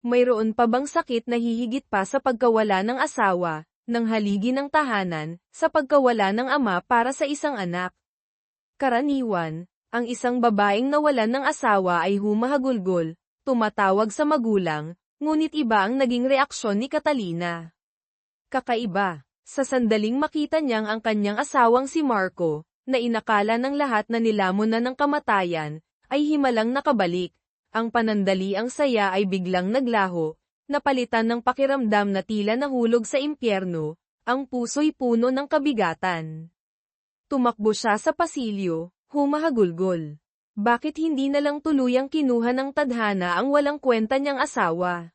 Mayroon pa bang sakit na hihigit pa sa pagkawala ng asawa, ng haligi ng tahanan, sa pagkawala ng ama para sa isang anak? Karaniwan, ang isang babaeng nawalan ng asawa ay humahagulgol, tumatawag sa magulang, ngunit iba ang naging reaksyon ni Catalina. Kakaiba, sa sandaling makita niyang ang kanyang asawang si Marco, na inakala ng lahat na nilamon na ng kamatayan, ay himalang nakabalik. Ang panandaliang saya ay biglang naglaho, napalitan ng pakiramdam na tila nahulog sa impyerno, ang puso'y puno ng kabigatan. Tumakbo siya sa pasilyo, humahagulgol. Bakit hindi na lang tuluyang kinuha ng tadhana ang walang kwenta niyang asawa?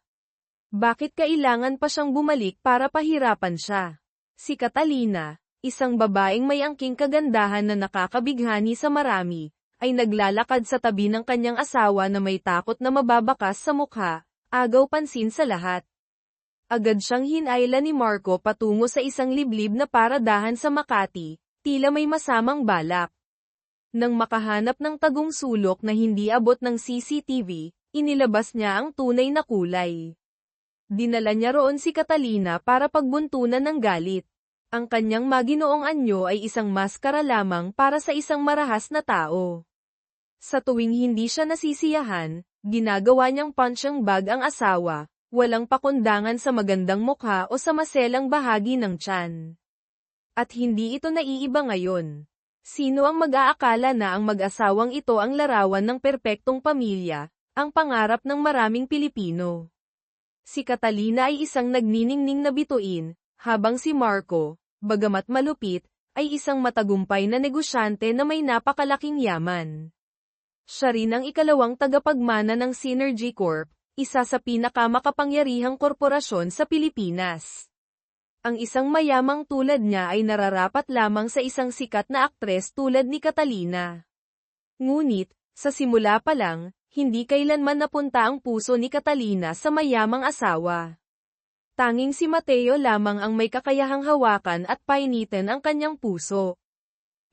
Bakit kailangan pa siyang bumalik para pahirapan siya? Si Catalina, isang babaeng may angking kagandahan na nakakabighani sa marami, ay naglalakad sa tabi ng kanyang asawa na may takot na mababakas sa mukha, agaw pansin sa lahat. Agad siyang hinayla ni Marco patungo sa isang liblib na paradahan sa Makati, tila may masamang balak. Nang makahanap ng tagong sulok na hindi abot ng CCTV, inilabas niya ang tunay na kulay. Dinala niya roon si Catalina para pagbuntunan ng galit. Ang kanyang maginoong anyo ay isang maskara lamang para sa isang marahas na tao. Sa tuwing hindi siya nasisiyahan, ginagawa niyang punching bag ang asawa, walang pakundangan sa magandang mukha o sa maselang bahagi ng tiyan. At hindi ito naiiba ngayon. Sino ang mag-aakala na ang mag-asawang ito ang larawan ng perpektong pamilya, ang pangarap ng maraming Pilipino? Si Catalina ay isang nagniningning na bituin, habang si Marco, bagamat malupit, ay isang matagumpay na negosyante na may napakalaking yaman. Siya rin ang ikalawang tagapagmana ng Synergy Corp, isa sa pinakamakapangyarihang korporasyon sa Pilipinas. Ang isang mayamang tulad niya ay nararapat lamang sa isang sikat na aktres tulad ni Catalina. Ngunit, sa simula pa lang, hindi kailanman napunta ang puso ni Catalina sa mayamang asawa. Tanging si Mateo lamang ang may kakayahang hawakan at painitin ang kanyang puso.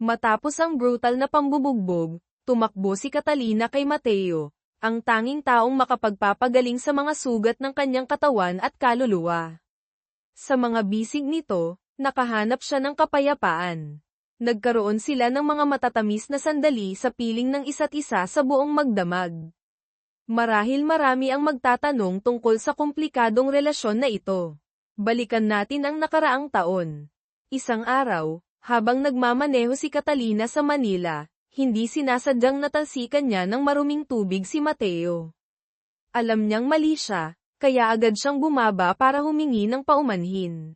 Matapos ang brutal na pambubugbog, tumakbo si Catalina kay Mateo, ang tanging taong makapagpapagaling sa mga sugat ng kanyang katawan at kaluluwa. Sa mga bisig nito, nakahanap siya ng kapayapaan. Nagkaroon sila ng mga matatamis na sandali sa piling ng isa't isa sa buong magdamag. Marahil marami ang magtatanong tungkol sa komplikadong relasyon na ito. Balikan natin ang nakaraang taon. Isang araw, habang nagmamaneho si Catalina sa Manila, hindi sinasadyang natalsikan niya ng maruming tubig si Mateo. Alam niyang mali siya, kaya agad siyang bumaba para humingi ng paumanhin.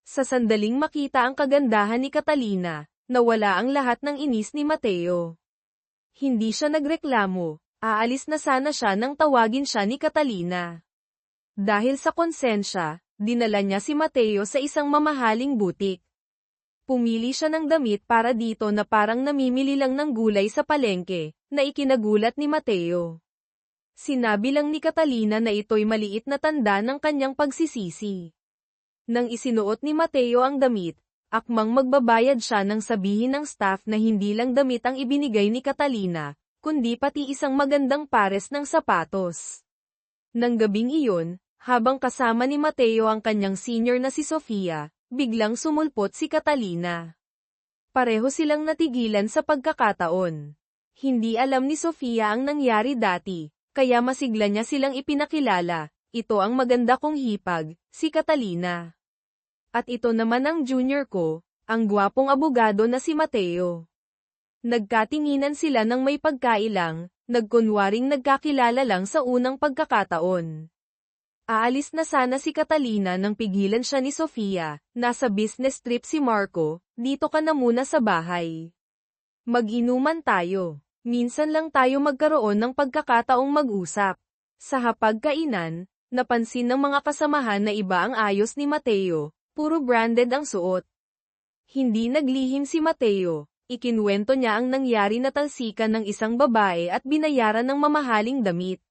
Sa sandaling makita ang kagandahan ni Catalina, nawala ang lahat ng inis ni Mateo. Hindi siya nagreklamo, aalis na sana siya nang tawagin siya ni Catalina. Dahil sa konsensya, dinala niya si Mateo sa isang mamahaling butik. Pumili siya ng damit para dito na parang namimili lang ng gulay sa palengke, na ikinagulat ni Mateo. Sinabi lang ni Catalina na ito'y maliit na tanda ng kanyang pagsisisi. Nang isinuot ni Mateo ang damit, akmang magbabayad siya nang sabihin ng staff na hindi lang damit ang ibinigay ni Catalina, kundi pati isang magandang pares ng sapatos. Nang gabing iyon, habang kasama ni Mateo ang kanyang senior na si Sofia, biglang sumulpot si Catalina. Pareho silang natigilan sa pagkakataon. Hindi alam ni Sofia ang nangyari dati. Kaya masigla niya silang ipinakilala, ito ang maganda kong hipag, si Catalina. At ito naman ang junior ko, ang gwapong abogado na si Mateo. Nagkatinginan sila ng may pagkailang, nagkunwaring nagkakilala lang sa unang pagkakataon. Aalis na sana si Catalina nang pigilan siya ni Sofia, nasa business trip si Marco, dito ka na muna sa bahay. Mag-inuman tayo. Minsan lang tayo magkaroon ng pagkakataong mag-usap. Sa hapagkainan, napansin ng mga kasamahan na iba ang ayos ni Mateo, puro branded ang suot. Hindi naglihim si Mateo, ikinuwento niya ang nangyari na talsikan ng isang babae at binayaran ng mamahaling damit.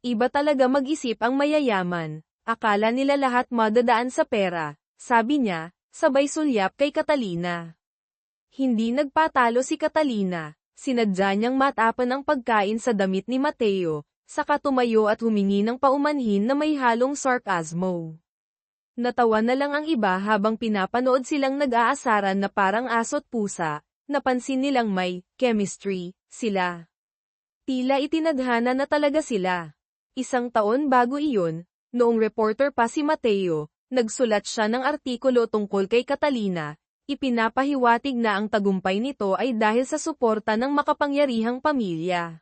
Iba talaga mag-isip ang mayayaman, akala nila lahat madadaan sa pera, sabi niya, sabay sulyap kay Catalina. Hindi nagpatalo si Catalina. Sinadya niyang matapan ang pagkain sa damit ni Mateo, saka tumayo at humingi ng paumanhin na may halong sarkasmo. Natawa na lang ang iba habang pinapanood silang nag-aasaran na parang aso't pusa, napansin nilang may chemistry sila. Tila itinadhana na talaga sila. Isang taon bago iyon, noong reporter pa si Mateo, nagsulat siya ng artikulo tungkol kay Catalina, ipinapahiwatig na ang tagumpay nito ay dahil sa suporta ng makapangyarihang pamilya.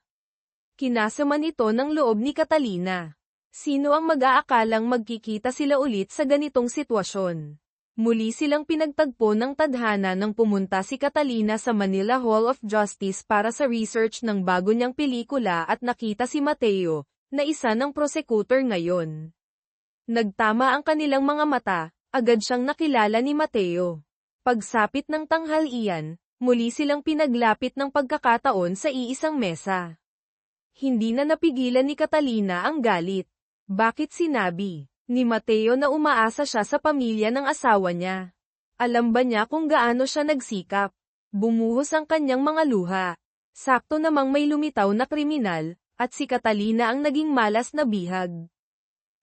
Kinasama nito ng loob ni Catalina. Sino ang mag-aakalang magkikita sila ulit sa ganitong sitwasyon? Muli silang pinagtagpo ng tadhana nang pumunta si Catalina sa Manila Hall of Justice para sa research ng bago niyang pelikula at nakita si Mateo, na isa ng prosecutor ngayon. Nagtama ang kanilang mga mata, agad siyang nakilala ni Mateo. Pagsapit ng tanghalian, muli silang pinaglapit ng pagkakataon sa iisang mesa. Hindi na napigilan ni Catalina ang galit. Bakit sinabi ni Mateo na umaasa siya sa pamilya ng asawa niya? Alam ba niya kung gaano siya nagsikap? Bumuhos ang kanyang mga luha. Sakto namang may lumitaw na kriminal, at si Catalina ang naging malas na bihag.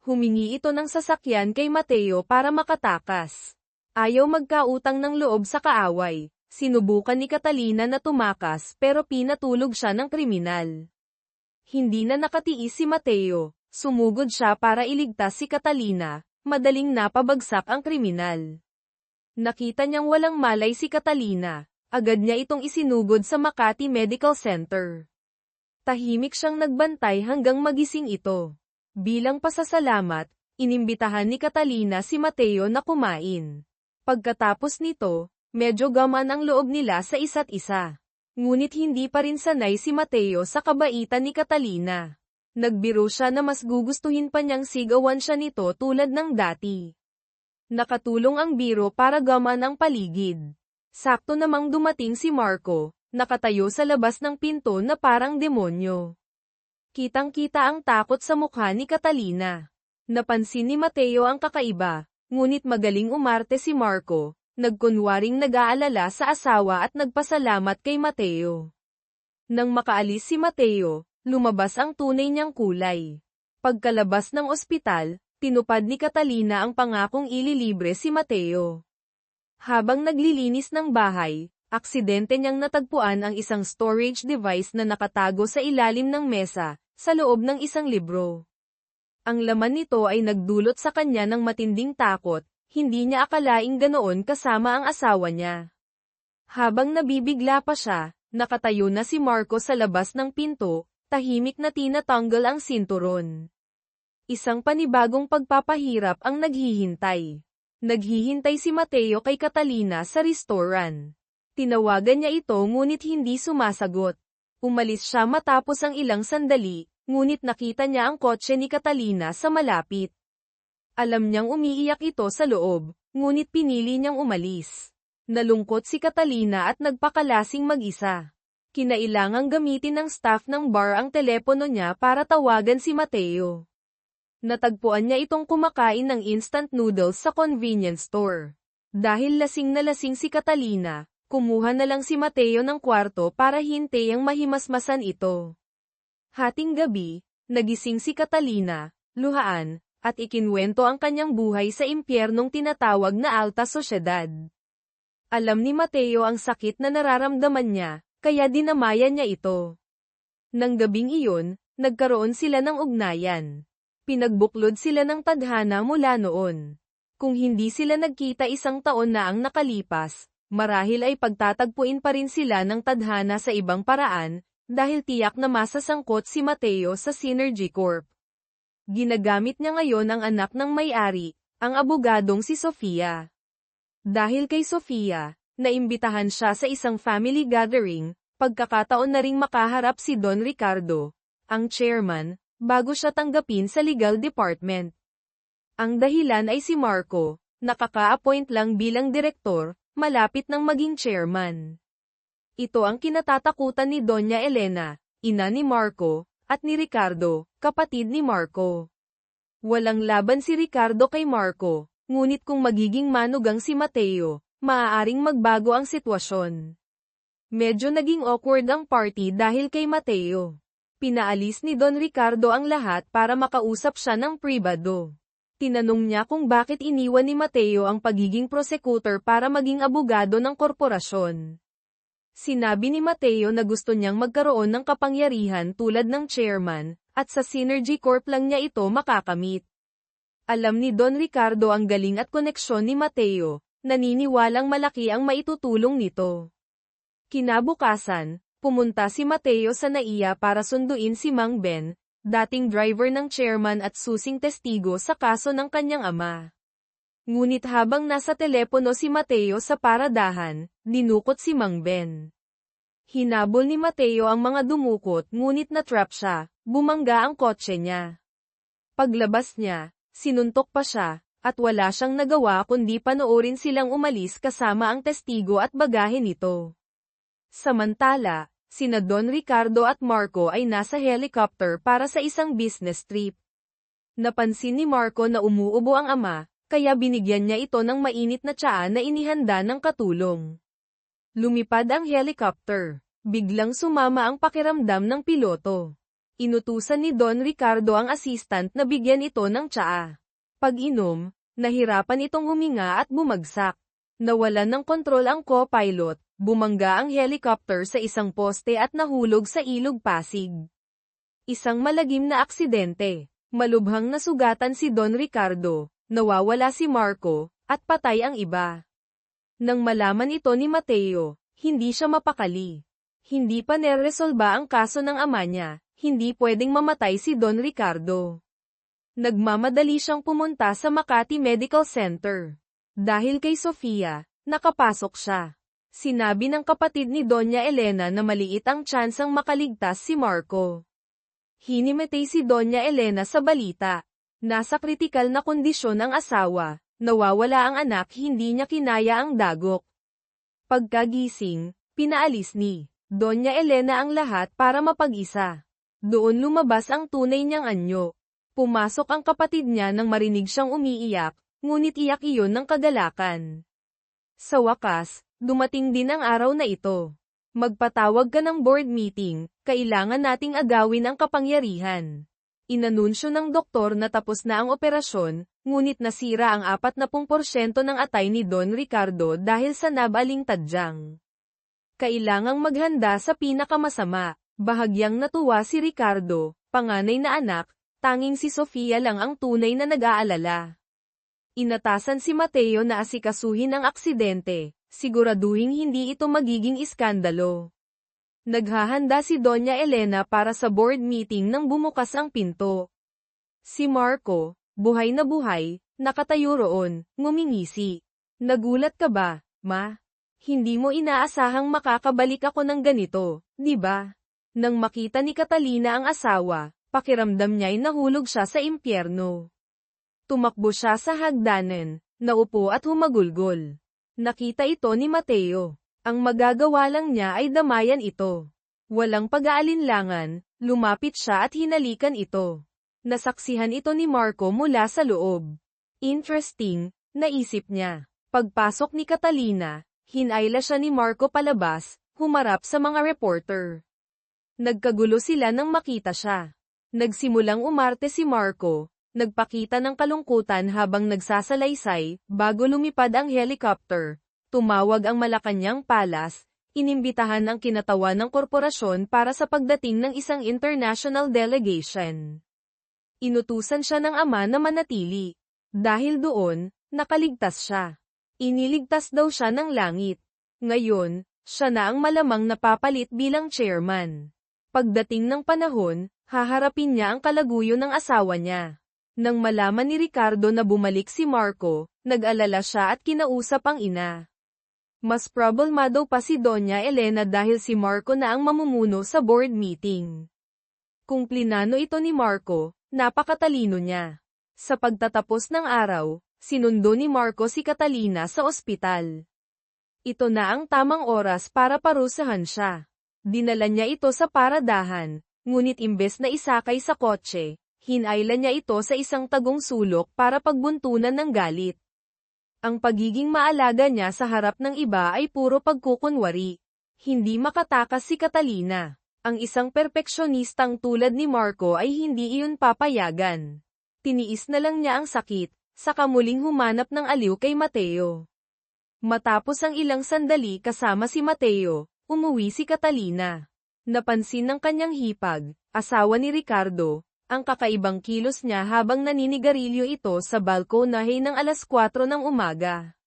Humingi ito ng sasakyan kay Mateo para makatakas. Ayaw magkautang ng loob sa kaaway. Sinubukan ni Catalina na tumakas pero pinatulog siya ng kriminal. Hindi na nakatiis si Mateo. Sumugod siya para iligtas si Catalina, madaling napabagsak ang kriminal. Nakita niyang walang malay si Catalina, agad niya itong isinugod sa Makati Medical Center. Tahimik siyang nagbantay hanggang magising ito. Bilang pasasalamat, inimbitahan ni Catalina si Mateo na kumain. Pagkatapos nito, medyo gaman ang loob nila sa isa't isa. Ngunit hindi pa rin sanay si Mateo sa kabaitan ni Catalina. Nagbiro siya na mas gugustuhin pa niyang sigawan siya nito tulad ng dati. Nakatulong ang biro para gaman ang paligid. Sakto namang dumating si Marco, nakatayo sa labas ng pinto na parang demonyo. Kitang-kita ang takot sa mukha ni Catalina. Napansin ni Mateo ang kakaiba, ngunit magaling umarte si Marco, nagkunwaring nag-aalala sa asawa at nagpasalamat kay Mateo. Nang makaalis si Mateo, lumabas ang tunay niyang kulay. Pagkalabas ng ospital, tinupad ni Catalina ang pangakong ililibre si Mateo. Habang naglilinis ng bahay, aksidente niyang natagpuan ang isang storage device na nakatago sa ilalim ng mesa, sa loob ng isang libro. Ang laman nito ay nagdulot sa kanya ng matinding takot, hindi niya akalaing ganoon kasama ang asawa niya. Habang nabibigla pa siya, nakatayo na si Marco sa labas ng pinto, tahimik na tinatanggal ang sinturon. Isang panibagong pagpapahirap ang naghihintay. Naghihintay si Mateo kay Catalina sa restaurant. Tinawagan niya ito ngunit hindi sumasagot. Umalis siya matapos ang ilang sandali, ngunit nakita niya ang kotse ni Catalina sa malapit. Alam niyang umiiyak ito sa loob, ngunit pinili niyang umalis. Nalungkot si Catalina at nagpakalasing mag-isa. Kinailangang gamitin ng staff ng bar ang telepono niya para tawagan si Mateo. Natagpuan niya itong kumakain ng instant noodles sa convenience store. Dahil lasing na lasing si Catalina, kumuha na lang si Mateo ng kwarto para hintayang mahimasmasan ito. Hating gabi, nagising si Catalina, luhaan, at ikinwento ang kanyang buhay sa impyernong tinatawag na alta sosyedad. Alam ni Mateo ang sakit na nararamdaman niya, kaya dinamayan niya ito. Nang gabing iyon, nagkaroon sila ng ugnayan. Pinagbuklod sila ng tadhana mula noon. Kung hindi sila nagkita isang taon na ang nakalipas, marahil ay pagtatagpuin pa rin sila ng tadhana sa ibang paraan, dahil tiyak na masasangkot si Mateo sa Synergy Corp. Ginagamit niya ngayon ang anak ng may-ari, ang abogadong si Sofia. Dahil kay Sofia, naimbitahan siya sa isang family gathering, pagkakataon na ring makaharap si Don Ricardo, ang chairman, bago siya tanggapin sa legal department. Ang dahilan ay si Marco, nakaka-appoint lang bilang direktor, malapit nang maging chairman. Ito ang kinatatakutan ni Doña Elena, ina ni Marco, at ni Ricardo, kapatid ni Marco. Walang laban si Ricardo kay Marco, ngunit kung magiging manugang si Mateo, maaaring magbago ang sitwasyon. Medyo naging awkward ang party dahil kay Mateo. Pinaalis ni Don Ricardo ang lahat para makausap siya ng pribado. Tinanong niya kung bakit iniwan ni Mateo ang pagiging prosecutor para maging abogado ng korporasyon. Sinabi ni Mateo na gusto niyang magkaroon ng kapangyarihan tulad ng chairman, at sa Synergy Corp lang niya ito makakamit. Alam ni Don Ricardo ang galing at koneksyon ni Mateo, naniniwalang malaki ang maitutulong nito. Kinabukasan, pumunta si Mateo sa NAIA para sunduin si Mang Ben, dating driver ng chairman at susing testigo sa kaso ng kanyang ama. Ngunit habang nasa telepono si Mateo sa paradahan, dinukot si Mang Ben. Hinabol ni Mateo ang mga dumukot ngunit na-trap siya, bumangga ang kotse niya. Paglabas niya, sinuntok pa siya, at wala siyang nagawa kundi panoorin silang umalis kasama ang testigo at bagahe nito. Samantala, sina Don Ricardo at Marco ay nasa helicopter para sa isang business trip. Napansin ni Marco na umuubo ang ama, kaya binigyan niya ito ng mainit na tsaa na inihanda ng katulong. Lumipad ang helicopter. Biglang sumama ang pakiramdam ng piloto. Inutusan ni Don Ricardo ang assistant na bigyan ito ng tsaa. Pag-inom, nahirapan itong huminga at bumagsak. Nawalan ng kontrol ang co-pilot, bumangga ang helicopter sa isang poste at nahulog sa ilog Pasig. Isang malagim na aksidente. Malubhang nasugatan si Don Ricardo, nawawala si Marco, at patay ang iba. Nang malaman ito ni Mateo, hindi siya mapakali. Hindi pa neresolba ang kaso ng ama niya, hindi pwedeng mamatay si Don Ricardo. Nagmamadali siyang pumunta sa Makati Medical Center. Dahil kay Sofia, nakapasok siya. Sinabi ng kapatid ni Doña Elena na maliit ang tsansang makaligtas si Marco. Hinimatay si Doña Elena sa balita. Nasa kritikal na kondisyon ang asawa, nawawala ang anak, hindi niya kinaya ang dagok. Pagkagising, pinaalis ni Doña Elena ang lahat para mapag-isa. Doon lumabas ang tunay niyang anyo. Pumasok ang kapatid niya nang marinig siyang umiiyak, ngunit iyak iyon ng kagalakan. Sa wakas, dumating din ang araw na ito. Magpatawag ka ng board meeting, kailangan nating agawin ang kapangyarihan. Inanunsyo ng doktor na tapos na ang operasyon, ngunit nasira ang 40% ng atay ni Don Ricardo dahil sa nabaling tadyang. Kailangang maghanda sa pinakamasama. Bahagyang natuwa si Ricardo, panganay na anak, tanging si Sofia lang ang tunay na nag-aalala. Inatasan si Mateo na asikasuhin ang aksidente, siguraduhing hindi ito magiging iskandalo. Naghahanda si Doña Elena para sa board meeting nang bumukas ang pinto. Si Marco, buhay na buhay, nakatayo roon, ngumingisi. Nagulat ka ba, ma? Hindi mo inaasahang makakabalik ako ng ganito, di ba? Nang makita ni Catalina ang asawa, pakiramdam niya'y nahulog siya sa impyerno. Tumakbo siya sa hagdanan, naupo at humagulgol. Nakita ito ni Mateo. Ang magagawa lang niya ay damayan ito. Walang pag-aalinlangan, lumapit siya at hinalikan ito. Nasaksihan ito ni Marco mula sa loob. Interesting, naisip niya. Pagpasok ni Catalina, hinayla siya ni Marco palabas, humarap sa mga reporter. Nagkagulo sila nang makita siya. Nagsimulang umarte si Marco. Nagpakita ng kalungkutan habang nagsasalaysay, bago lumipad ang helicopter. Tumawag ang Malacanang Palace, inimbitahan ang kinatawan ng korporasyon para sa pagdating ng isang international delegation. Inutusan siya ng ama na manatili. Dahil doon, nakaligtas siya. Iniligtas daw siya ng langit. Ngayon, siya na ang malamang napapalit bilang chairman. Pagdating ng panahon, haharapin niya ang kalaguyo ng asawa niya. Nang malaman ni Ricardo na bumalik si Marco, nag-alala siya at kinausap ang ina. Mas problemado pa si Doña Elena dahil si Marco na ang mamumuno sa board meeting. Kung plinano ito ni Marco, napakatalino niya. Sa pagtatapos ng araw, sinundo ni Marco si Catalina sa ospital. Ito na ang tamang oras para parusahan siya. Dinala niya ito sa paradahan, ngunit imbes na isakay sa kotse, hinayla niya ito sa isang tagong sulok para pagbuntunan ng galit. Ang pagiging maalaga niya sa harap ng iba ay puro pagkukunwari. Hindi makatakas si Catalina. Ang isang perpeksyonistang tulad ni Marco ay hindi iyon papayagan. Tiniis na lang niya ang sakit, saka muling humanap ng aliw kay Mateo. Matapos ang ilang sandali kasama si Mateo, umuwi si Catalina. Napansin ng kanyang hipag, asawa ni Ricardo, ang kakaibang kilos niya habang naninigarilyo ito sa balkonahe ng alas 4 ng umaga.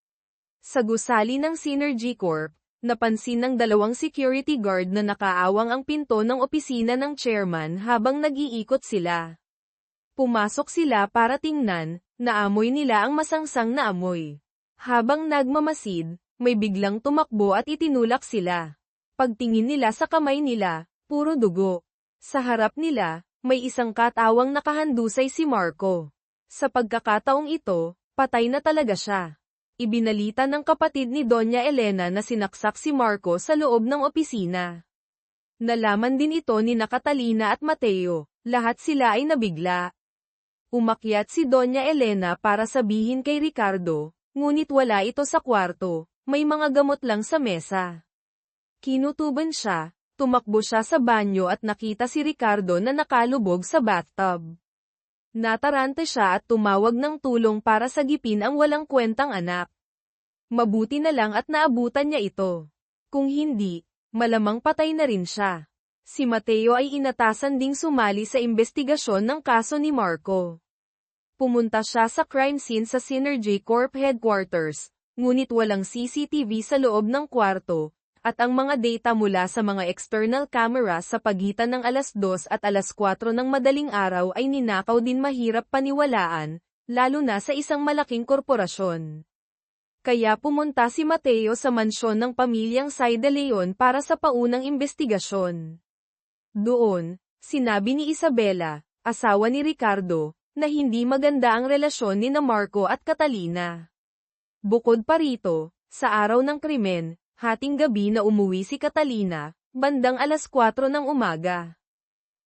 Sa gusali ng Synergy Corp, napansin ng dalawang security guard na nakaawang ang pinto ng opisina ng chairman habang nag-iikot sila. Pumasok sila para tingnan, naamoy nila ang masangsang na amoy. Habang nagmamasid, may biglang tumakbo at itinulak sila. Pagtingin nila sa kamay nila, puro dugo. Sa harap nila, may isang katawang nakahandusay si Marco. Sa pagkakataong ito, patay na talaga siya. Ibinalita ng kapatid ni Doña Elena na sinaksak si Marco sa loob ng opisina. Nalaman din ito ni Catalina at Mateo, lahat sila ay nabigla. Umakyat si Doña Elena para sabihin kay Ricardo, ngunit wala ito sa kwarto, may mga gamot lang sa mesa. Kinutuban siya, tumakbo siya sa banyo at nakita si Ricardo na nakalubog sa bathtub. Natarante siya at tumawag ng tulong para sagipin ang walang kwentang anak. Mabuti na lang at naabutan niya ito. Kung hindi, malamang patay na rin siya. Si Mateo ay inatasan ding sumali sa investigasyon ng kaso ni Marco. Pumunta siya sa crime scene sa Synergy Corp headquarters, ngunit walang CCTV sa loob ng kwarto, at ang mga data mula sa mga external camera sa pagitan ng alas 2 at alas 4 ng madaling araw ay ninakaw din mahirap paniwalaan, lalo na sa isang malaking korporasyon. Kaya pumunta si Mateo sa mansyon ng pamilyang Say de Leon para sa paunang investigasyon. Doon, sinabi ni Isabela, asawa ni Ricardo, na hindi maganda ang relasyon ni Marco at Catalina. Bukod pa rito, sa araw ng krimen, hating gabi na umuwi si Catalina, bandang alas 4 ng umaga.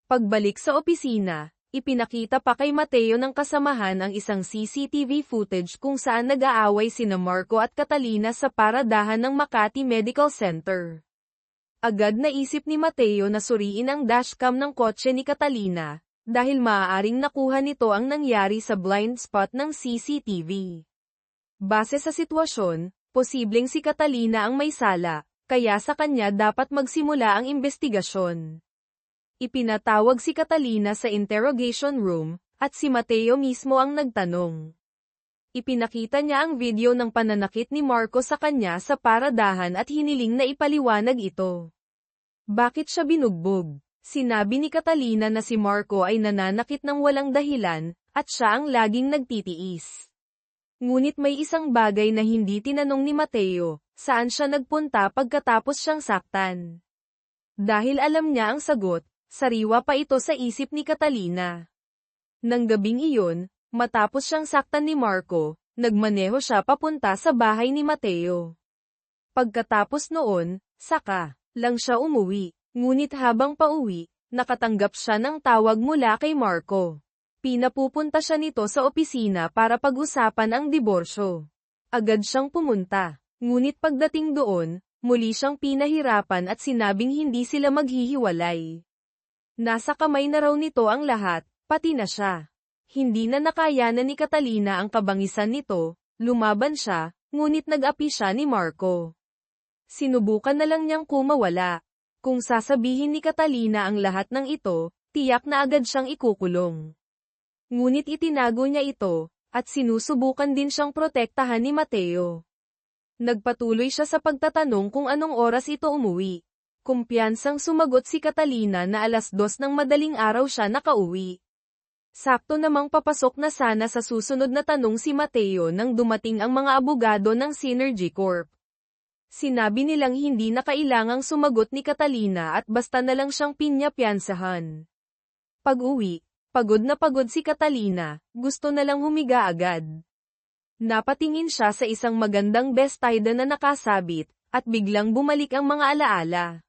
Pagbalik sa opisina, ipinakita pa kay Mateo ng kasamahan ang isang CCTV footage kung saan nag-aaway sina Marco at Catalina sa paradahan ng Makati Medical Center. Agad naisip ni Mateo na suriin ang dashcam ng kotse ni Catalina, dahil maaaring nakuha nito ang nangyari sa blind spot ng CCTV. Base sa sitwasyon, posibleng si Catalina ang may sala, kaya sa kanya dapat magsimula ang investigasyon. Ipinatawag si Catalina sa interrogation room, at si Mateo mismo ang nagtanong. Ipinakita niya ang video ng pananakit ni Marco sa kanya sa paradahan at hiniling na ipaliwanag ito. Bakit siya binugbog? Sinabi ni Catalina na si Marco ay nananakit ng walang dahilan, at siya ang laging nagtitiis. Ngunit may isang bagay na hindi tinanong ni Mateo, saan siya nagpunta pagkatapos siyang saktan. Dahil alam niya ang sagot, sariwa pa ito sa isip ni Catalina. Nang gabing iyon, matapos siyang saktan ni Marco, nagmaneho siya papunta sa bahay ni Mateo. Pagkatapos noon, saka lang siya umuwi. Ngunit habang pauwi, nakatanggap siya ng tawag mula kay Marco. Pinapupunta siya nito sa opisina para pag-usapan ang diborsyo. Agad siyang pumunta, ngunit pagdating doon, muli siyang pinahirapan at sinabing hindi sila maghihiwalay. Nasa kamay na raw nito ang lahat, pati na siya. Hindi na nakayanan ni Catalina ang kabangisan nito, lumaban siya, ngunit nag-api siya ni Marco. Sinubukan na lang niyang kumawala. Kung sasabihin ni Catalina ang lahat ng ito, tiyak na agad siyang ikukulong. Ngunit itinago niya ito, at sinusubukan din siyang protektahan ni Mateo. Nagpatuloy siya sa pagtatanong kung anong oras ito umuwi. Kumpiyansang sumagot si Catalina na alas 2 ng madaling araw siya nakauwi. Sakto namang papasok na sana sa susunod na tanong si Mateo nang dumating ang mga abogado ng Synergy Corp. Sinabi nilang hindi na kailangang sumagot ni Catalina at basta na lang siyang pinya-piyansahan. Pag-uwi, pagod na pagod si Catalina, gusto na lang humiga agad. Napatingin siya sa isang magandang bestida na nakasabit, at biglang bumalik ang mga alaala.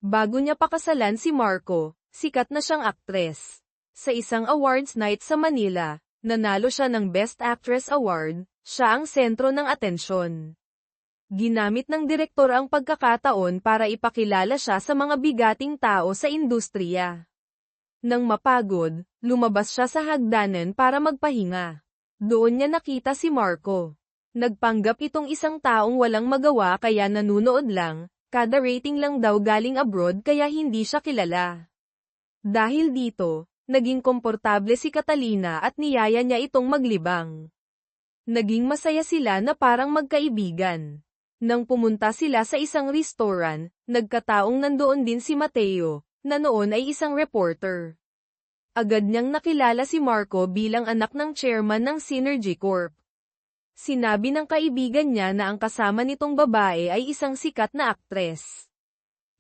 Bago niya pakasalan si Marco, sikat na siyang aktres. Sa isang awards night sa Manila, nanalo siya ng Best Actress Award, siya ang sentro ng atensyon. Ginamit ng direktor ang pagkakataon para ipakilala siya sa mga bigating tao sa industriya. Nang mapagod, lumabas siya sa hagdanan para magpahinga. Doon niya nakita si Marco. Nagpanggap itong isang taong walang magawa kaya nanunood lang, kada rating lang daw galing abroad kaya hindi siya kilala. Dahil dito, naging komportable si Catalina at niyaya niya itong maglibang. Naging masaya sila na parang magkaibigan. Nang pumunta sila sa isang restaurant, nagkataong nandoon din si Mateo, na noon ay isang reporter. Agad niyang nakilala si Marco bilang anak ng chairman ng Synergy Corp. Sinabi ng kaibigan niya na ang kasama nitong babae ay isang sikat na aktres.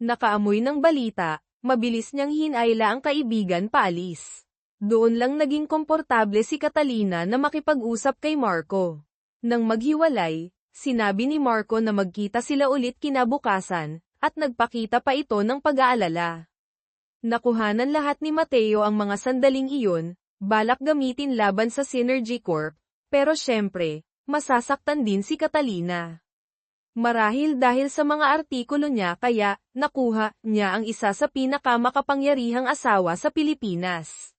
Nakaamoy ng balita, mabilis niyang hinayla ang kaibigan paalis. Doon lang naging komportable si Catalina na makipag-usap kay Marco. Nang maghiwalay, sinabi ni Marco na magkita sila ulit kinabukasan, at nagpakita pa ito ng pag-aalala. Nakuhanan lahat ni Mateo ang mga sandaling iyon, balak gamitin laban sa Synergy Corp, pero syempre, masasaktan din si Catalina. Marahil dahil sa mga artikulo niya kaya, nakuha niya ang isa sa pinakamakapangyarihang asawa sa Pilipinas.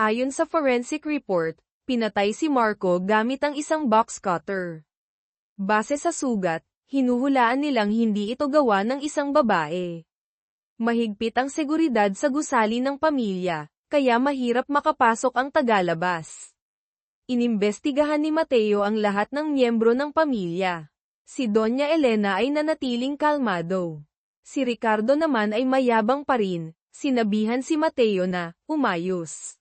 Ayon sa forensic report, pinatay si Marco gamit ang isang box cutter. Base sa sugat, hinuhulaan nilang hindi ito gawa ng isang babae. Mahigpit ang seguridad sa gusali ng pamilya, kaya mahirap makapasok ang tagalabas. Inimbestigahan ni Mateo ang lahat ng miyembro ng pamilya. Si Doña Elena ay nanatiling kalmado. Si Ricardo naman ay mayabang pa rin, sinabihan si Mateo na, umayos.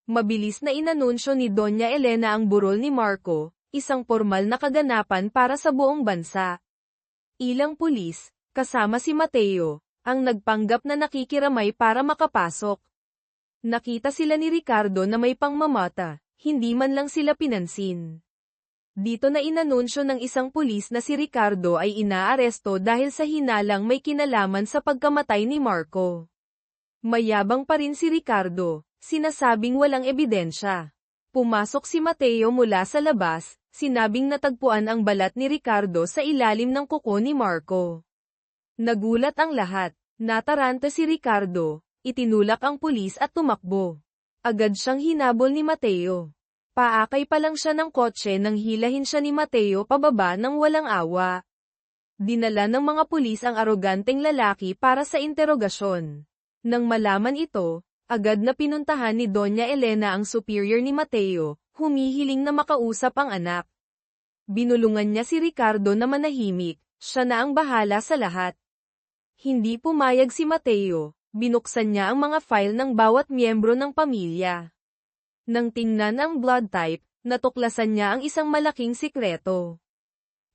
Mabilis na inanunsyo ni Doña Elena ang burol ni Marco, isang formal na kaganapan para sa buong bansa. Ilang pulis, kasama si Mateo, ang nagpanggap na nakikiramay para makapasok. Nakita sila ni Ricardo na may pangmamata. Hindi man lang sila pinansin. Dito na inanunsyo ng isang pulis na si Ricardo ay inaaresto dahil sa hinalang may kinalaman sa pagkamatay ni Marco. Mayabang pa rin si Ricardo, sinasabing walang ebidensya. Pumasok si Mateo mula sa labas, sinabing natagpuan ang balat ni Ricardo sa ilalim ng kuko ni Marco. Nagulat ang lahat, nataranta si Ricardo, itinulak ang pulis at tumakbo. Agad siyang hinabol ni Mateo. Paakay pa lang siya ng kotse nang hilahin siya ni Mateo pababa ng walang awa. Dinala ng mga pulis ang aroganteng lalaki para sa interogasyon. Nang malaman ito, agad na pinuntahan ni Doña Elena ang superior ni Mateo, humihiling na makausap ang anak. Binulungan niya si Ricardo na manahimik, siya na ang bahala sa lahat. Hindi pumayag si Mateo. Binuksan niya ang mga file ng bawat miyembro ng pamilya. Nang tingnan ang blood type, natuklasan niya ang isang malaking sikreto.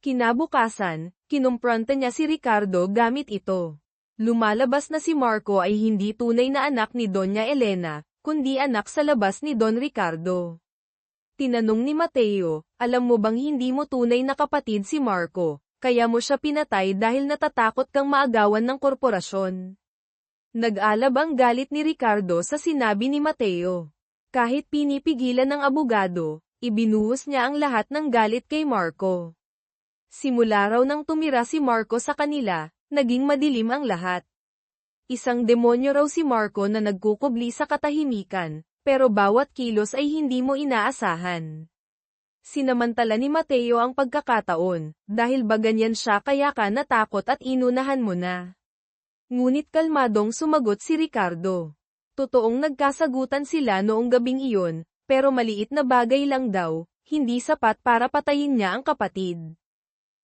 Kinabukasan, kinumpronta niya si Ricardo gamit ito. Lumalabas na si Marco ay hindi tunay na anak ni Doña Elena, kundi anak sa labas ni Don Ricardo. Tinanong ni Mateo, alam mo bang hindi mo tunay na kapatid si Marco, kaya mo siya pinatay dahil natatakot kang maagawan ng korporasyon? Nag-alab ang galit ni Ricardo sa sinabi ni Mateo. Kahit pinipigilan ng abogado, ibinuhos niya ang lahat ng galit kay Marco. Simula raw nang tumira si Marco sa kanila, naging madilim ang lahat. Isang demonyo raw si Marco na nagkukubli sa katahimikan, pero bawat kilos ay hindi mo inaasahan. Sinamantala ni Mateo ang pagkakataon, dahil ba ganyan siya kaya ka natakot at inunahan mo na. Ngunit kalmadong sumagot si Ricardo. Totoong nagkasagutan sila noong gabing iyon, pero maliit na bagay lang daw, hindi sapat para patayin niya ang kapatid.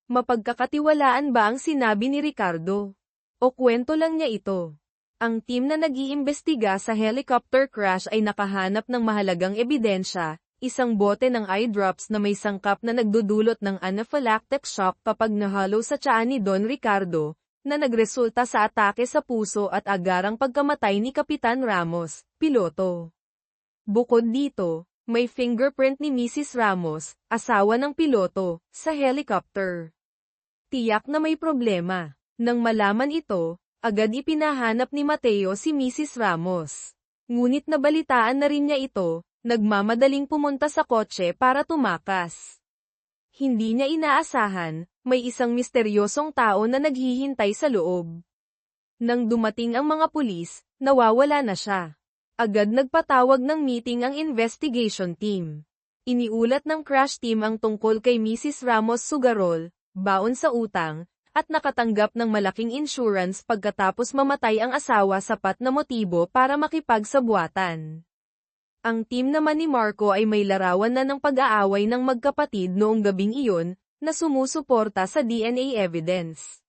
Mapagkakatiwalaan ba ang sinabi ni Ricardo? O kwento lang niya ito? Ang team na nag-iimbestiga sa helicopter crash ay nakahanap ng mahalagang ebidensya, isang bote ng eye drops na may sangkap na nagdudulot ng anaphylactic shock kapag nahalo sa tiyan ni Don Ricardo, na nagresulta sa atake sa puso at agarang pagkamatay ni Kapitan Ramos, piloto. Bukod dito, may fingerprint ni Mrs. Ramos, asawa ng piloto, sa helicopter. Tiyak na may problema. Nang malaman ito, agad ipinahanap ni Mateo si Mrs. Ramos. Ngunit nabalitaan na rin niya ito, nagmamadaling pumunta sa kotse para tumakas. Hindi niya inaasahan, may isang misteryosong tao na naghihintay sa loob. Nang dumating ang mga pulis, nawawala na siya. Agad nagpatawag ng meeting ang investigation team. Iniulat ng crash team ang tungkol kay Mrs. Ramos Sugarol, baon sa utang, at nakatanggap ng malaking insurance pagkatapos mamatay ang asawa sapat na motibo para makipagsabuatan. Ang team naman ni Marco ay may larawan na ng pag-aaway ng magkapatid noong gabing iyon, na sumusuporta sa DNA evidence.